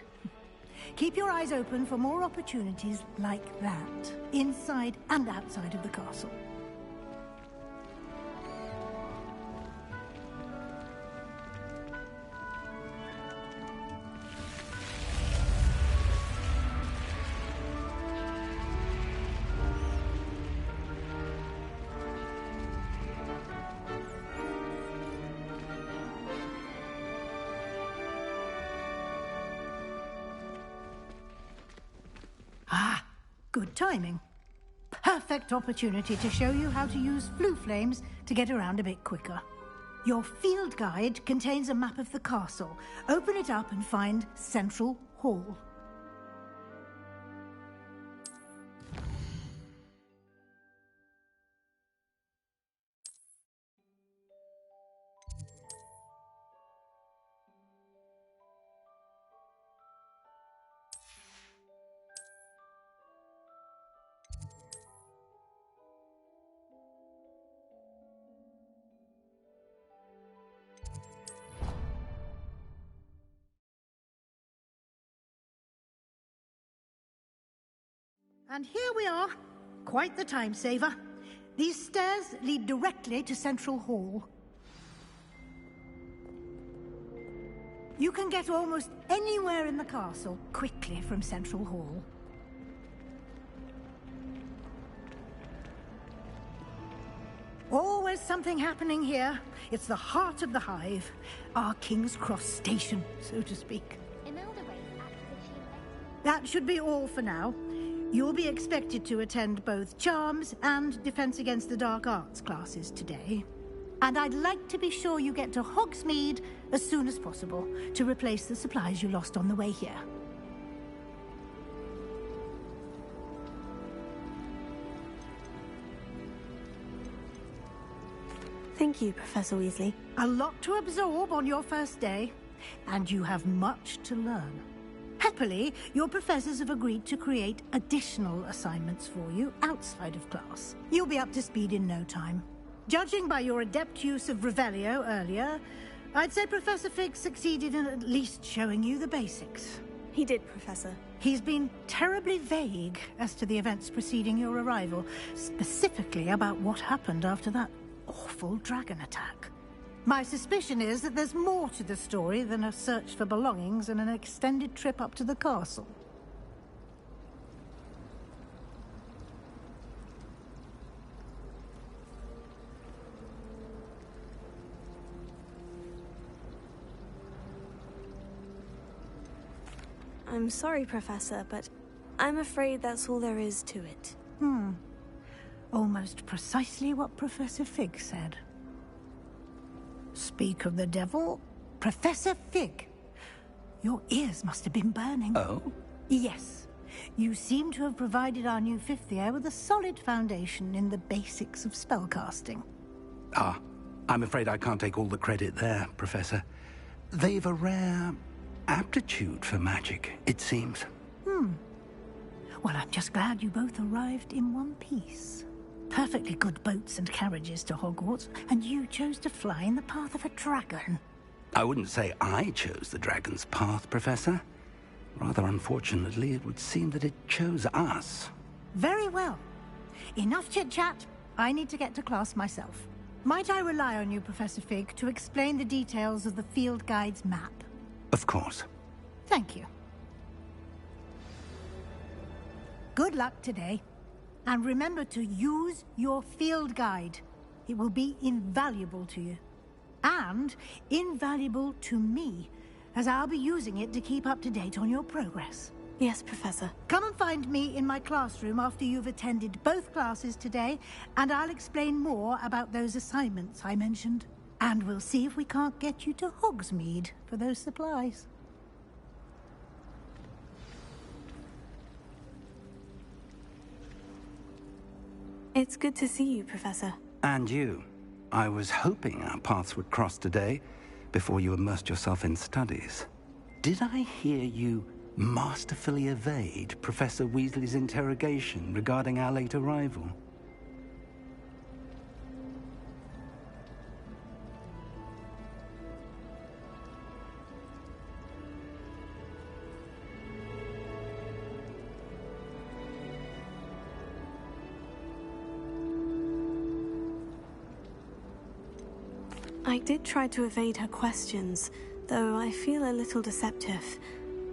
I: Keep your eyes open for more opportunities like that, inside and outside of the castle. Good timing. Perfect opportunity to show you how to use flue flames to get around a bit quicker. Your field guide contains a map of the castle. Open it up and find Central Hall. And here we are. Quite the time saver. These stairs lead directly to Central Hall. You can get almost anywhere in the castle quickly from Central Hall. Always something happening here. It's the heart of the Hive. Our King's Cross station, so to speak. That should be all for now. You'll be expected to attend both Charms and Defense Against the Dark Arts classes today. And I'd like to be sure you get to Hogsmeade as soon as possible to replace the supplies you lost on the way here.
B: Thank you, Professor Weasley.
I: A lot to absorb on your first day, and you have much to learn. Happily, your professors have agreed to create additional assignments for you outside of class. You'll be up to speed in no time. Judging by your adept use of Revelio earlier, I'd say Professor Fig succeeded in at least showing you the basics.
B: He did, Professor.
I: He's been terribly vague as to the events preceding your arrival, specifically about what happened after that awful dragon attack. My suspicion is that there's more to the story than a search for belongings and an extended trip up to the castle.
B: I'm sorry, Professor, but I'm afraid that's all there is to it.
I: Almost precisely what Professor Fig said. Speak of the devil, Professor Fig. Your ears must have been burning.
A: Oh?
I: Yes. You seem to have provided our new fifth year with a solid foundation in the basics of spellcasting.
A: Ah, I'm afraid I can't take all the credit there, Professor. They've a rare aptitude for magic, it seems.
I: Well, I'm just glad you both arrived in one piece. Perfectly good boats and carriages to Hogwarts, and you chose to fly in the path of a dragon.
A: I wouldn't say I chose the dragon's path, Professor. Rather unfortunately, it would seem that it chose us.
I: Very well. Enough chit-chat. I need to get to class myself. Might I rely on you, Professor Fig, to explain the details of the field guide's map?
A: Of course.
I: Thank you. Good luck today. And remember to use your field guide. It will be invaluable to you. And invaluable to me, as I'll be using it to keep up to date on your progress.
B: Yes, Professor.
I: Come and find me in my classroom after you've attended both classes today, and I'll explain more about those assignments I mentioned. And we'll see if we can't get you to Hogsmeade for those supplies.
B: It's good to see you, Professor.
A: And you. I was hoping our paths would cross today, before you immersed yourself in studies. Did I hear you masterfully evade Professor Weasley's interrogation regarding our late arrival?
B: I did try to evade her questions, though I feel a little deceptive.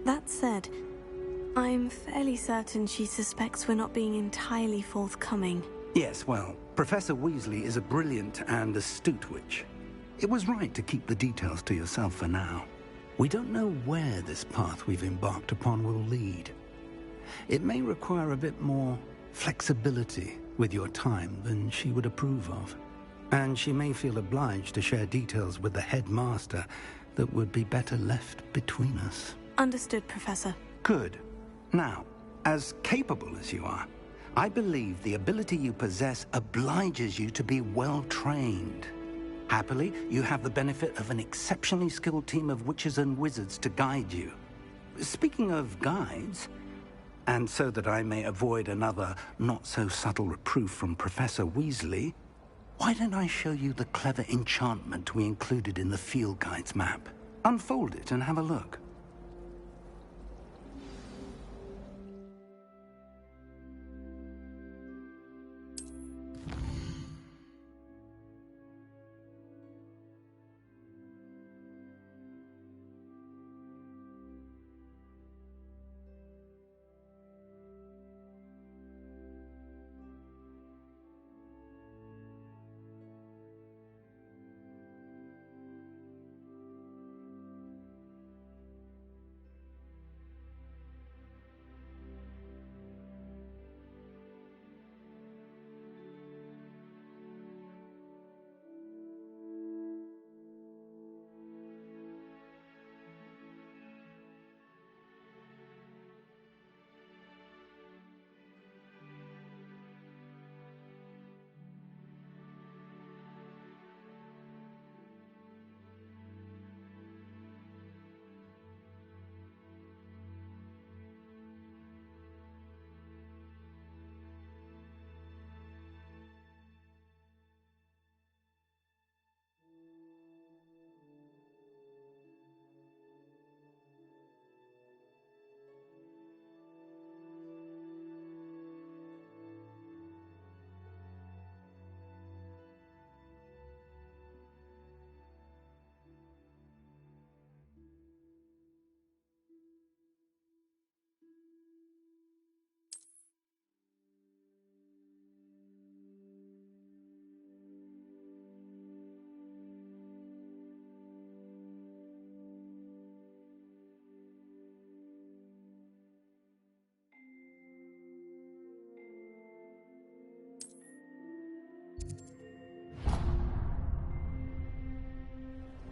B: That said, I'm fairly certain she suspects we're not being entirely forthcoming.
A: Yes, well, Professor Weasley is a brilliant and astute witch. It was right to keep the details to yourself for now. We don't know where this path we've embarked upon will lead. It may require a bit more flexibility with your time than she would approve of. And she may feel obliged to share details with the headmaster that would be better left between us.
B: Understood, Professor.
A: Good. Now, as capable as you are, I believe the ability you possess obliges you to be well trained. Happily, you have the benefit of an exceptionally skilled team of witches and wizards to guide you. Speaking of guides, and so that I may avoid another not-so-subtle reproof from Professor Weasley, why don't I show you the clever enchantment we included in the field guide's map? Unfold it and have a look.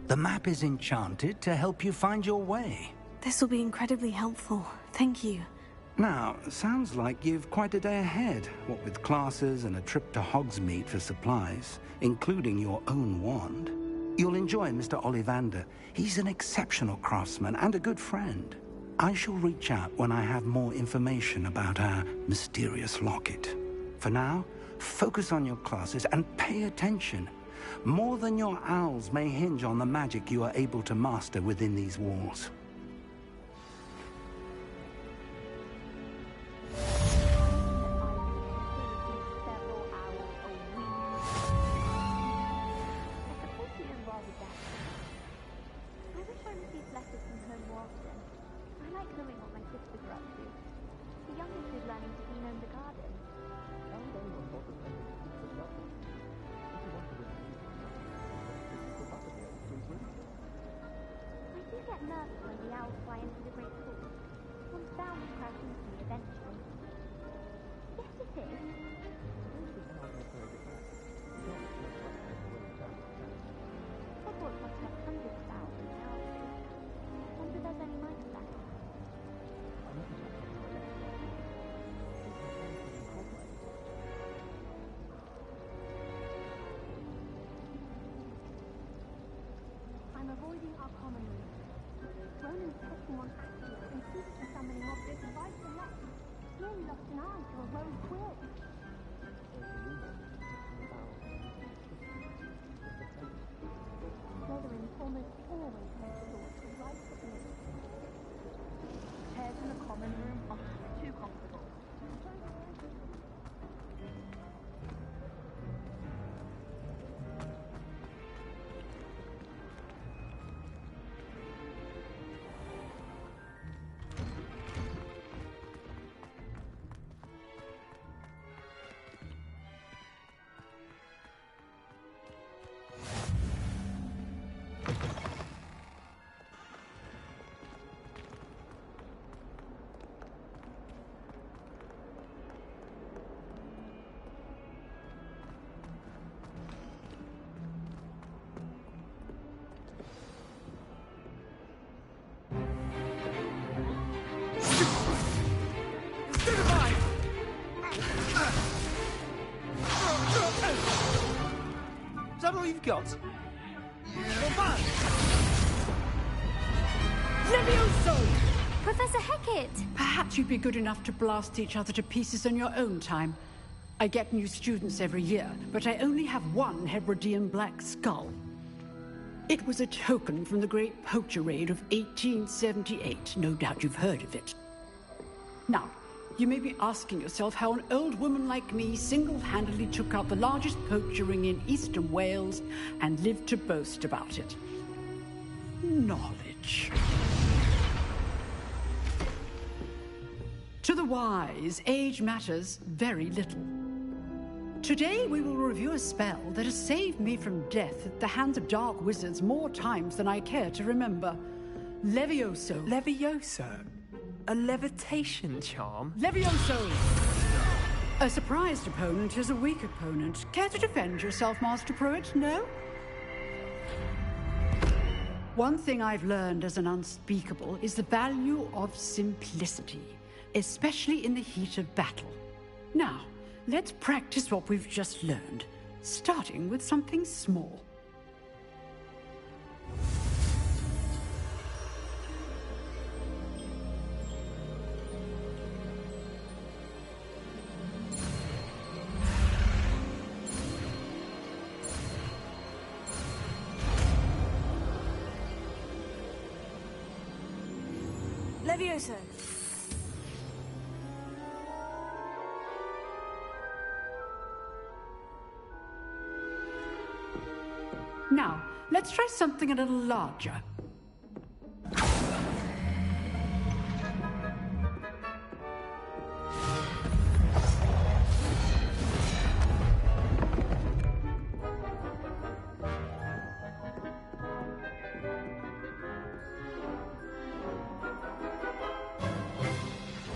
A: The map is enchanted to help you find your way.
B: This will be incredibly helpful. Thank you.
A: Now, sounds like you've quite a day ahead, what with classes and a trip to Hogsmeade for supplies, including your own wand. You'll enjoy Mr. Ollivander. He's an exceptional craftsman and a good friend. I shall reach out when I have more information about our mysterious locket. For now, focus on your classes and pay attention. More than your owls may hinge on the magic you are able to master within these walls.
L: Avoiding our common room. Ronan's testing on Accio and secretly summoning objects right and left. Nearly lost an eye to a rogue quill. Slytherin almost always makes thoughts to right at me. Chairs in the common room are too comfortable.
Q: we've got?
R: Levioso!
O: Professor Hecat!
R: Perhaps you'd be good enough to blast each other to pieces in your own time. I get new students every year, but I only have one Hebridean black skull. It was a token from the Great Poacher Raid of 1878. No doubt you've heard of it. Now, you may be asking yourself how an old woman like me single-handedly took out the largest poacher ring in eastern Wales and lived to boast about it. Knowledge. To the wise, age matters very little. Today we will review a spell that has saved me from death at the hands of dark wizards more times than I care to remember. Levioso.
Q: Levioso? A levitation charm?
R: Levioso! A surprised opponent is a weak opponent. Care to defend yourself, Master Pruitt? No? One thing I've learned as an unspeakable is the value of simplicity, especially in the heat of battle. Now, let's practice what we've just learned, starting with something small.
B: Levioso.
R: Now, let's try something a little larger.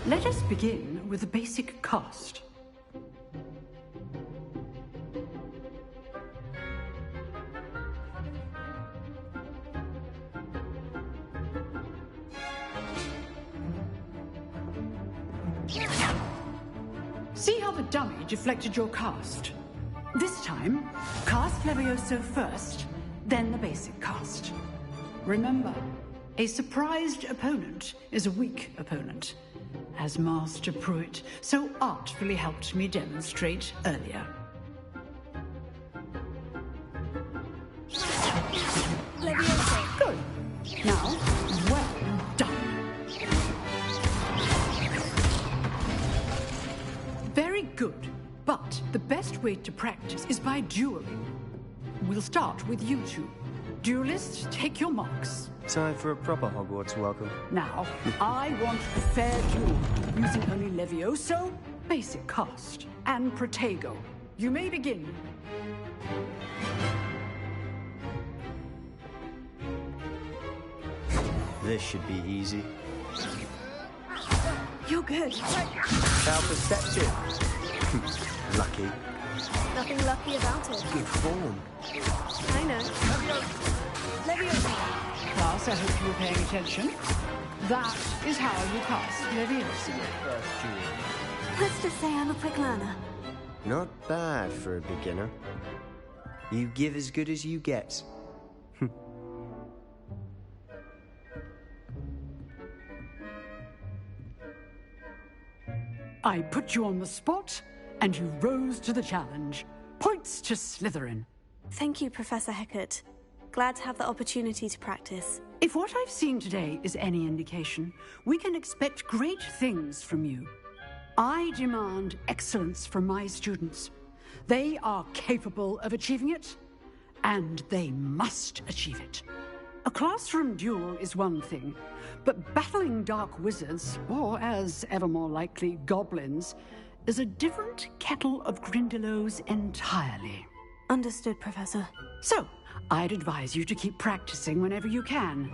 R: Let us begin with the basic cast. See how the dummy deflected your cast? This time, cast Levioso first, then the basic cast. Remember, a surprised opponent is a weak opponent, as Master Pruitt so artfully helped me demonstrate earlier.
B: Levioso.
R: Good. Now, well done. Very good. But the best way to practice is by dueling. We'll start with you two. Duelists, take your marks.
N: Time for a proper Hogwarts welcome.
R: Now, I want a fair duel, using only Levioso, basic cast, and Protego. You may begin.
N: This should be easy.
B: You're good.
N: How perceptive. Lucky.
B: Nothing lucky about it.
N: Good form.
B: I know. Levioso.
R: Class, I hope you were paying attention. That is how you cast Levioso.
B: Let's just say I'm a quick learner.
N: Not bad for a beginner. You give as good as you get.
R: I put you on the spot, and you rose to the challenge. Points to Slytherin.
B: Thank you, Professor Hecat. Glad to have the opportunity to practice.
R: If what I've seen today is any indication, we can expect great things from you. I demand excellence from my students. They are capable of achieving it, and they must achieve it. A classroom duel is one thing, but battling dark wizards, or as ever more likely, goblins, is a different kettle of Grindylows entirely.
B: Understood, Professor.
R: So, I'd advise you to keep practicing whenever you can.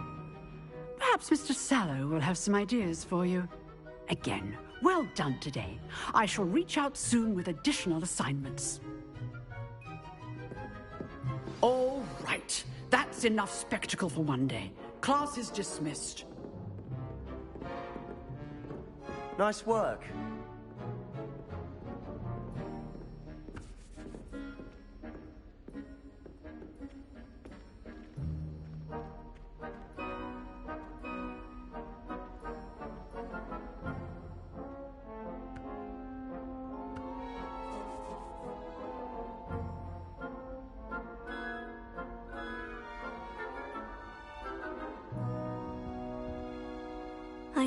R: Perhaps Mr. Sallow will have some ideas for you. Again, well done today. I shall reach out soon with additional assignments. All right. That's enough spectacle for one day. Class is dismissed.
N: Nice work.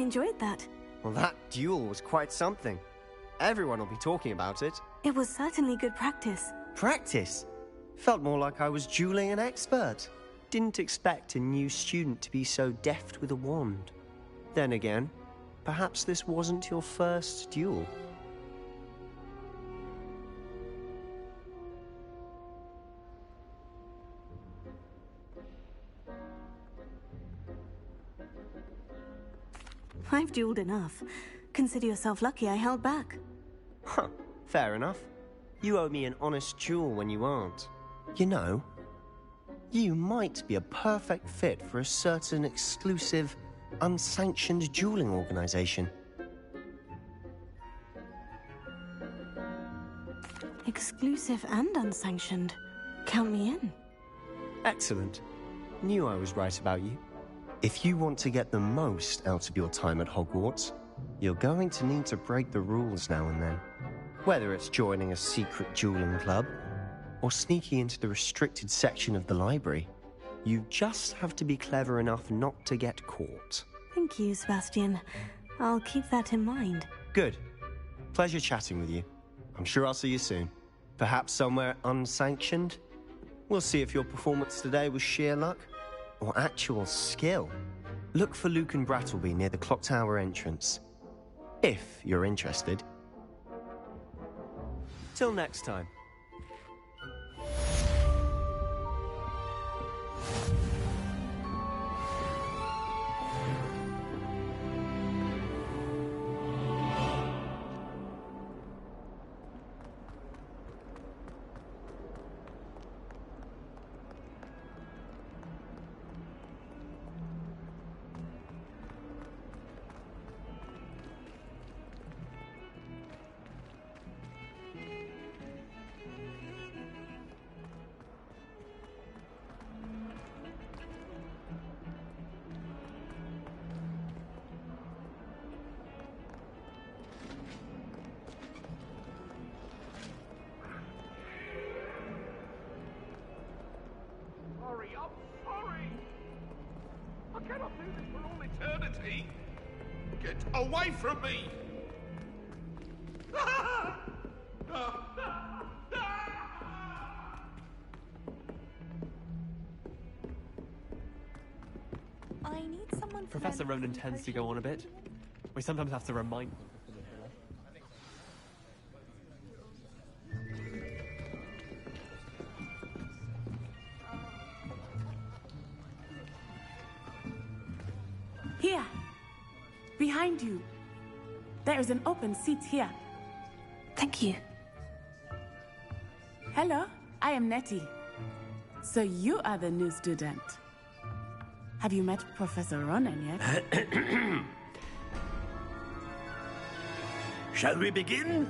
B: enjoyed that.
N: Well, that duel was quite something. Everyone will be talking about it.
B: It was certainly good practice.
N: Practice? Felt more like I was dueling an expert. Didn't expect a new student to be so deft with a wand. Then again, perhaps this wasn't your first duel.
B: I've dueled enough. Consider yourself lucky I held back.
N: Huh, fair enough. You owe me an honest duel when you aren't. You know, you might be a perfect fit for a certain exclusive, unsanctioned dueling organization.
B: Exclusive and unsanctioned. Count me in.
N: Excellent. Knew I was right about you. If you want to get the most out of your time at Hogwarts, you're going to need to break the rules now and then. Whether it's joining a secret dueling club, or sneaking into the restricted section of the library, you just have to be clever enough not to get caught.
B: Thank you, Sebastian. I'll keep that in mind.
N: Good. Pleasure chatting with you. I'm sure I'll see you soon. Perhaps somewhere unsanctioned? We'll see if your performance today was sheer luck or actual skill. Look for Luke and Brattleby near the Clock Tower entrance. If you're interested. Till next time.
S: Get away from me!
B: I need someone to
M: Professor Ronan tends to go on a bit. We sometimes have to remind him.
T: Here. Behind you. There is an open seat here.
B: Thank you.
T: Hello, I am Nettie. So you are the new student. Have you met Professor Ronan yet?
G: Shall we begin?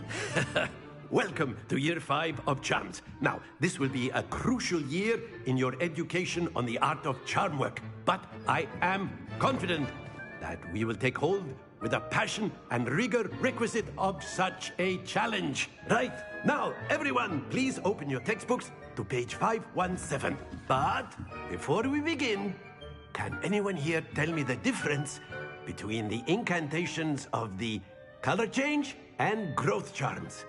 G: Welcome to Year 5 of Charms. Now, this will be a crucial year in your education on the art of charm work, but I am confident that we will take hold with the passion and rigor requisite of such a challenge. Right, now, everyone, please open your textbooks to page 517. But before we begin, can anyone here tell me the difference between the incantations of the color change and growth charms?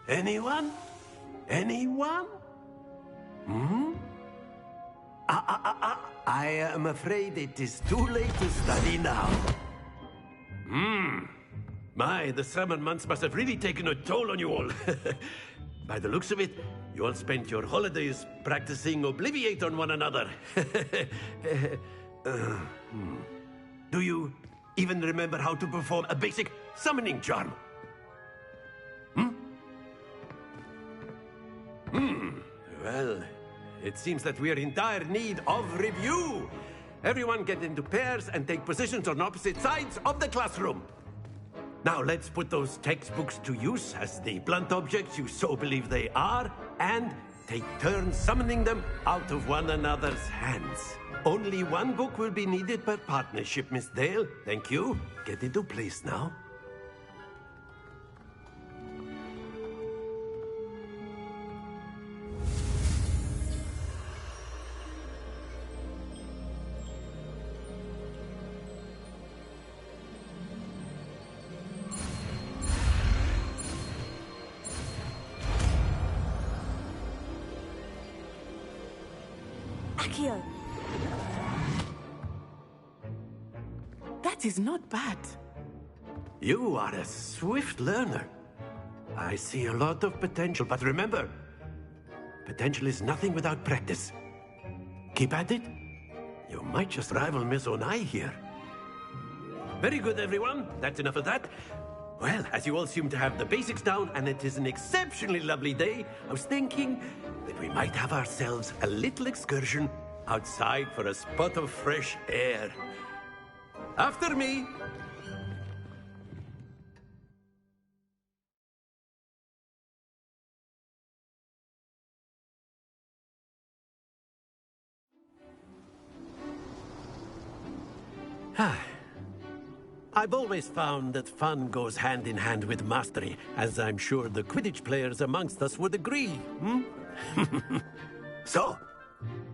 G: Anyone? Anyone? Hmm? I am afraid it is too late to study now. My, the summer months must have really taken a toll on you all. By the looks of it, you all spent your holidays practicing Obliviate on one another. Do you even remember how to perform a basic summoning charm? Well, it seems that we are in dire need of review. Everyone get into pairs and take positions on opposite sides of the classroom. Now let's put those textbooks to use as the blunt objects you so believe they are, and take turns summoning them out of one another's hands. Only one book will be needed per partnership, Miss Dale. Thank you. Get into place now.
T: Accio! That is not bad.
G: You are a swift learner. I see a lot of potential, but remember, potential is nothing without practice. Keep at it. You might just rival Miss Onai here. Very good, everyone. That's enough of that. Well, as you all seem to have the basics down, and it is an exceptionally lovely day, I was thinking that we might have ourselves a little excursion outside for a spot of fresh air. After me. I've always found that fun goes hand in hand with mastery, as I'm sure the Quidditch players amongst us would agree, So,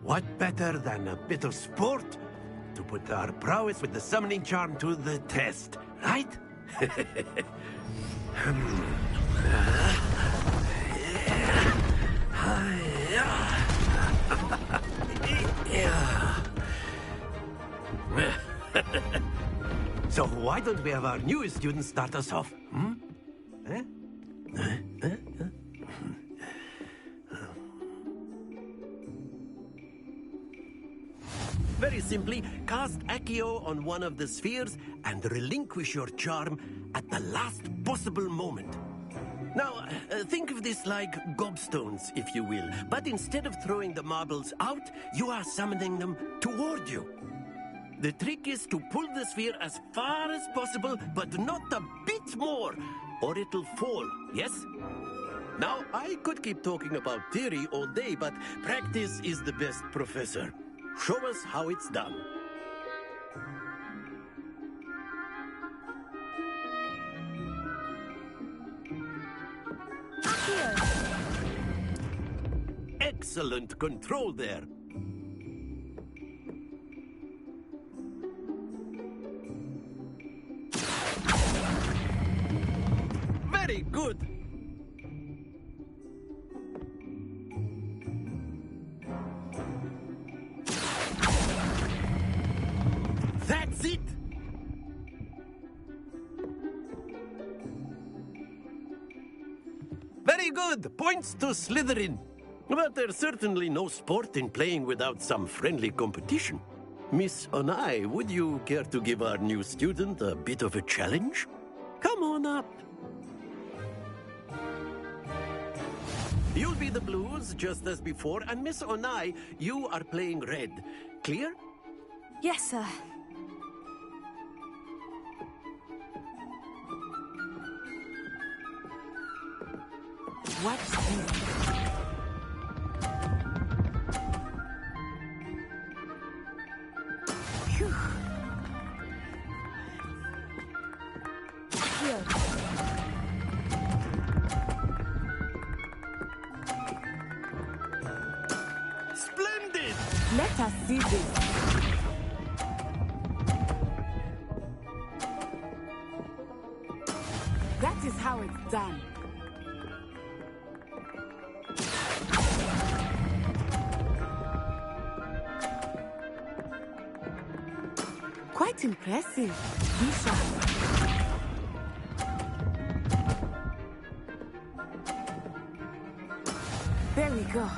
G: what better than a bit of sport to put our prowess with the summoning charm to the test, right? So why don't we have our newest student start us off? Very simply, cast Accio on one of the spheres and relinquish your charm at the last possible moment. Now, think of this like gobstones, if you will, but instead of throwing the marbles out, you are summoning them toward you. The trick is to pull the sphere as far as possible, but not a bit more, or it'll fall, yes? Now, I could keep talking about theory all day, but practice is the best professor. Show us how it's done. Excellent control there. Very good. That's it. Very good. Points to Slytherin. But there's certainly no sport in playing without some friendly competition. Miss Onai, would you care to give our new student a bit of a challenge? Come on up. You'll be the blues, just as before, and Miss Onai, you are playing red. Clear?
B: Yes, sir.
T: What is...
G: Splendid!
T: Let us see this. That is how it's done. Quite impressive. Be sharp. There we go.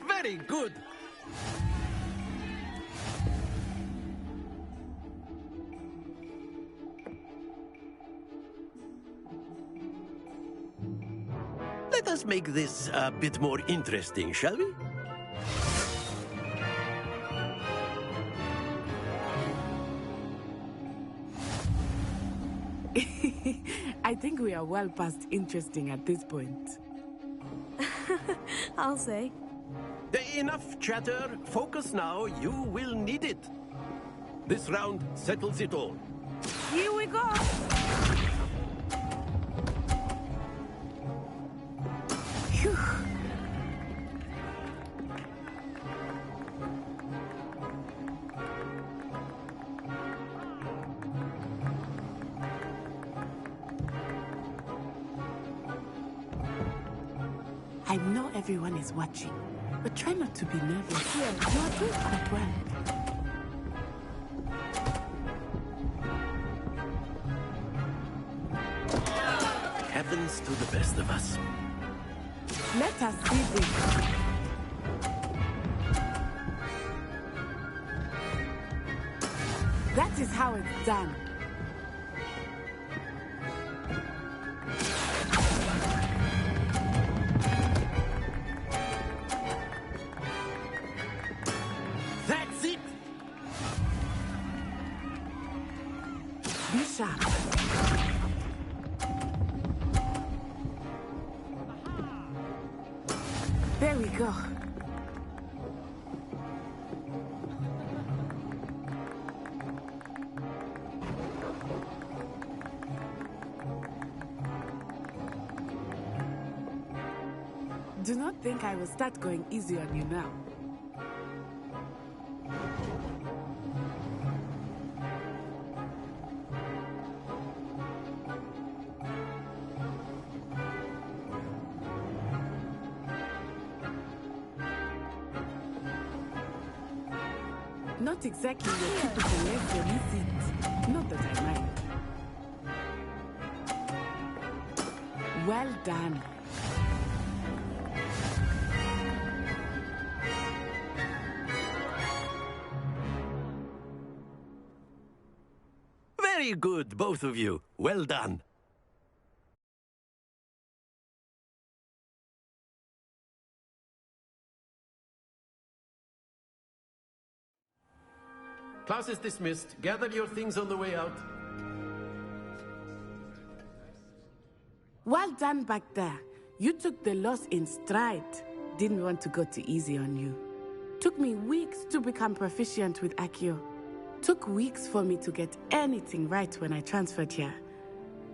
G: Very good. Let us make this a bit more interesting, shall we?
T: I think we are well past interesting at this point.
B: I'll say.
G: Enough chatter. Focus now. You will need it. This round settles it all.
T: Here we go. Phew. I know everyone is watching, but try not to be nervous. Yeah, you are doing quite well.
G: Heavens to the best of us.
T: Let us see this. That is how it's done.
G: That's it!
T: Be sharp. There we go. Do not think I will start going easy on you now. Not exactly your typical lesson, is it? Not that I mind. Well done.
G: Very good, both of you. Well done.
U: Class is dismissed. Gather your things on the way out.
T: Well done back there. You took the loss in stride. Didn't want to go too easy on you. Took me weeks to become proficient with Accio. Took weeks for me to get anything right when I transferred here.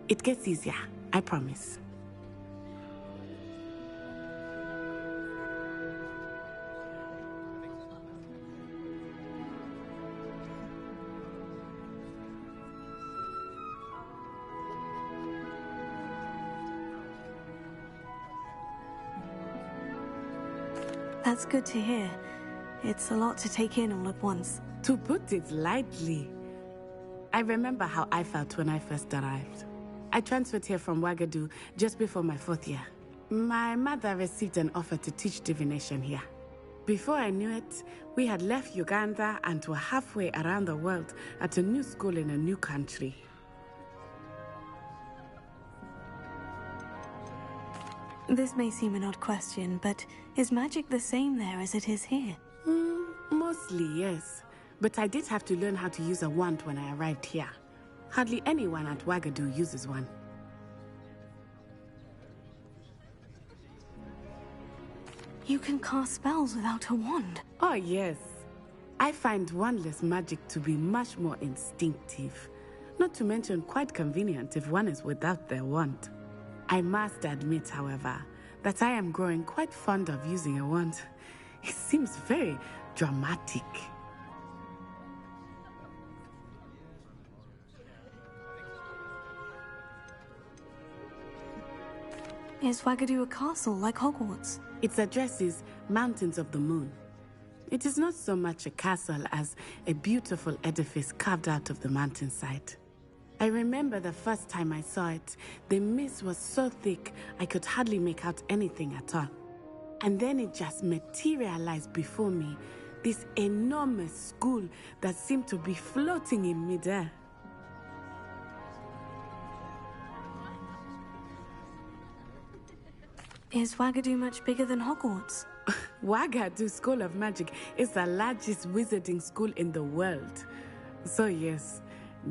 T: It gets easier, I promise.
B: That's good to hear. It's a lot to take in all at once.
T: To put it lightly, I remember how I felt when I first arrived. I transferred here from Wagadu just before my 4th year. My mother received an offer to teach divination here. Before I knew it, we had left Uganda and were halfway around the world at a new school in a new country.
B: This may seem an odd question, but is magic the same there as it is here?
T: Mostly, yes. But I did have to learn how to use a wand when I arrived here. Hardly anyone at Wagadu uses one.
B: You can cast spells without a wand?
T: Oh, yes. I find wandless magic to be much more instinctive. Not to mention quite convenient if one is without their wand. I must admit, however, that I am growing quite fond of using a wand. It seems very dramatic.
B: Is Wagadu a castle like Hogwarts?
T: Its address is Mountains of the Moon. It is not so much a castle as a beautiful edifice carved out of the mountainside. I remember the first time I saw it, the mist was so thick I could hardly make out anything at all. And then it just materialized before me, this enormous school that seemed to be floating in midair.
B: Is Wagadu much bigger than Hogwarts?
T: Wagadu School of Magic is the largest wizarding school in the world. So yes,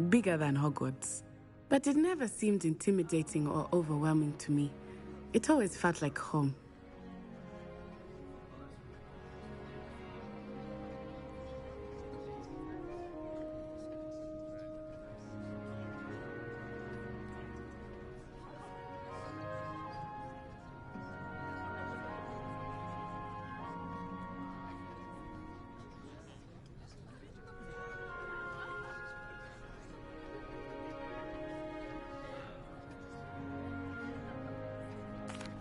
T: bigger than Hogwarts. But it never seemed intimidating or overwhelming to me. It always felt like home.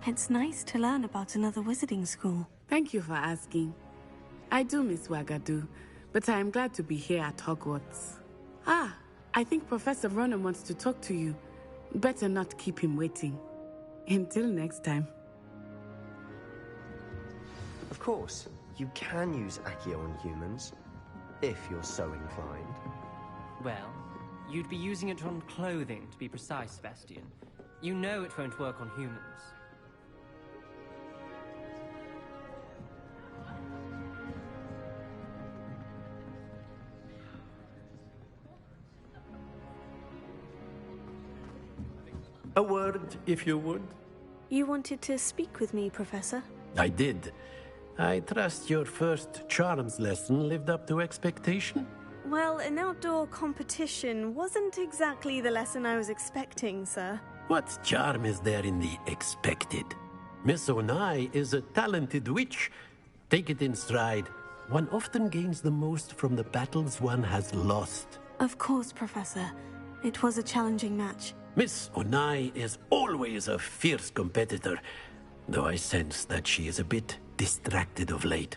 B: It's nice to learn about another wizarding school.
T: Thank you for asking. I do miss Wagadu, but I am glad to be here at Hogwarts. Ah, I think Professor Ronen wants to talk to you. Better not keep him waiting. Until next time.
N: Of course, you can use Accio on humans, if you're so inclined.
P: Well, you'd be using it on clothing, to be precise, Sebastian. You know it won't work on humans.
U: A word, if you would.
B: You wanted to speak with me, Professor?
U: I did. I trust your first charms lesson lived up to expectation?
C: Well, an outdoor competition wasn't exactly the lesson I was expecting, sir.
U: What charm is there in the expected? Miss Onai is a talented witch. Take it in stride. One often gains the most from the battles one has lost.
B: Of course, Professor. It was a challenging match.
U: Miss Onai is always a fierce competitor, though I sense that she is a bit distracted of late.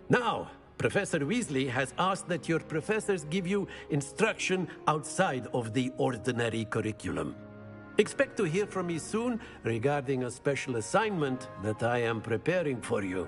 U: Now, Professor Weasley has asked that your professors give you instruction outside of the ordinary curriculum. Expect to hear from me soon regarding a special assignment that I am preparing for you.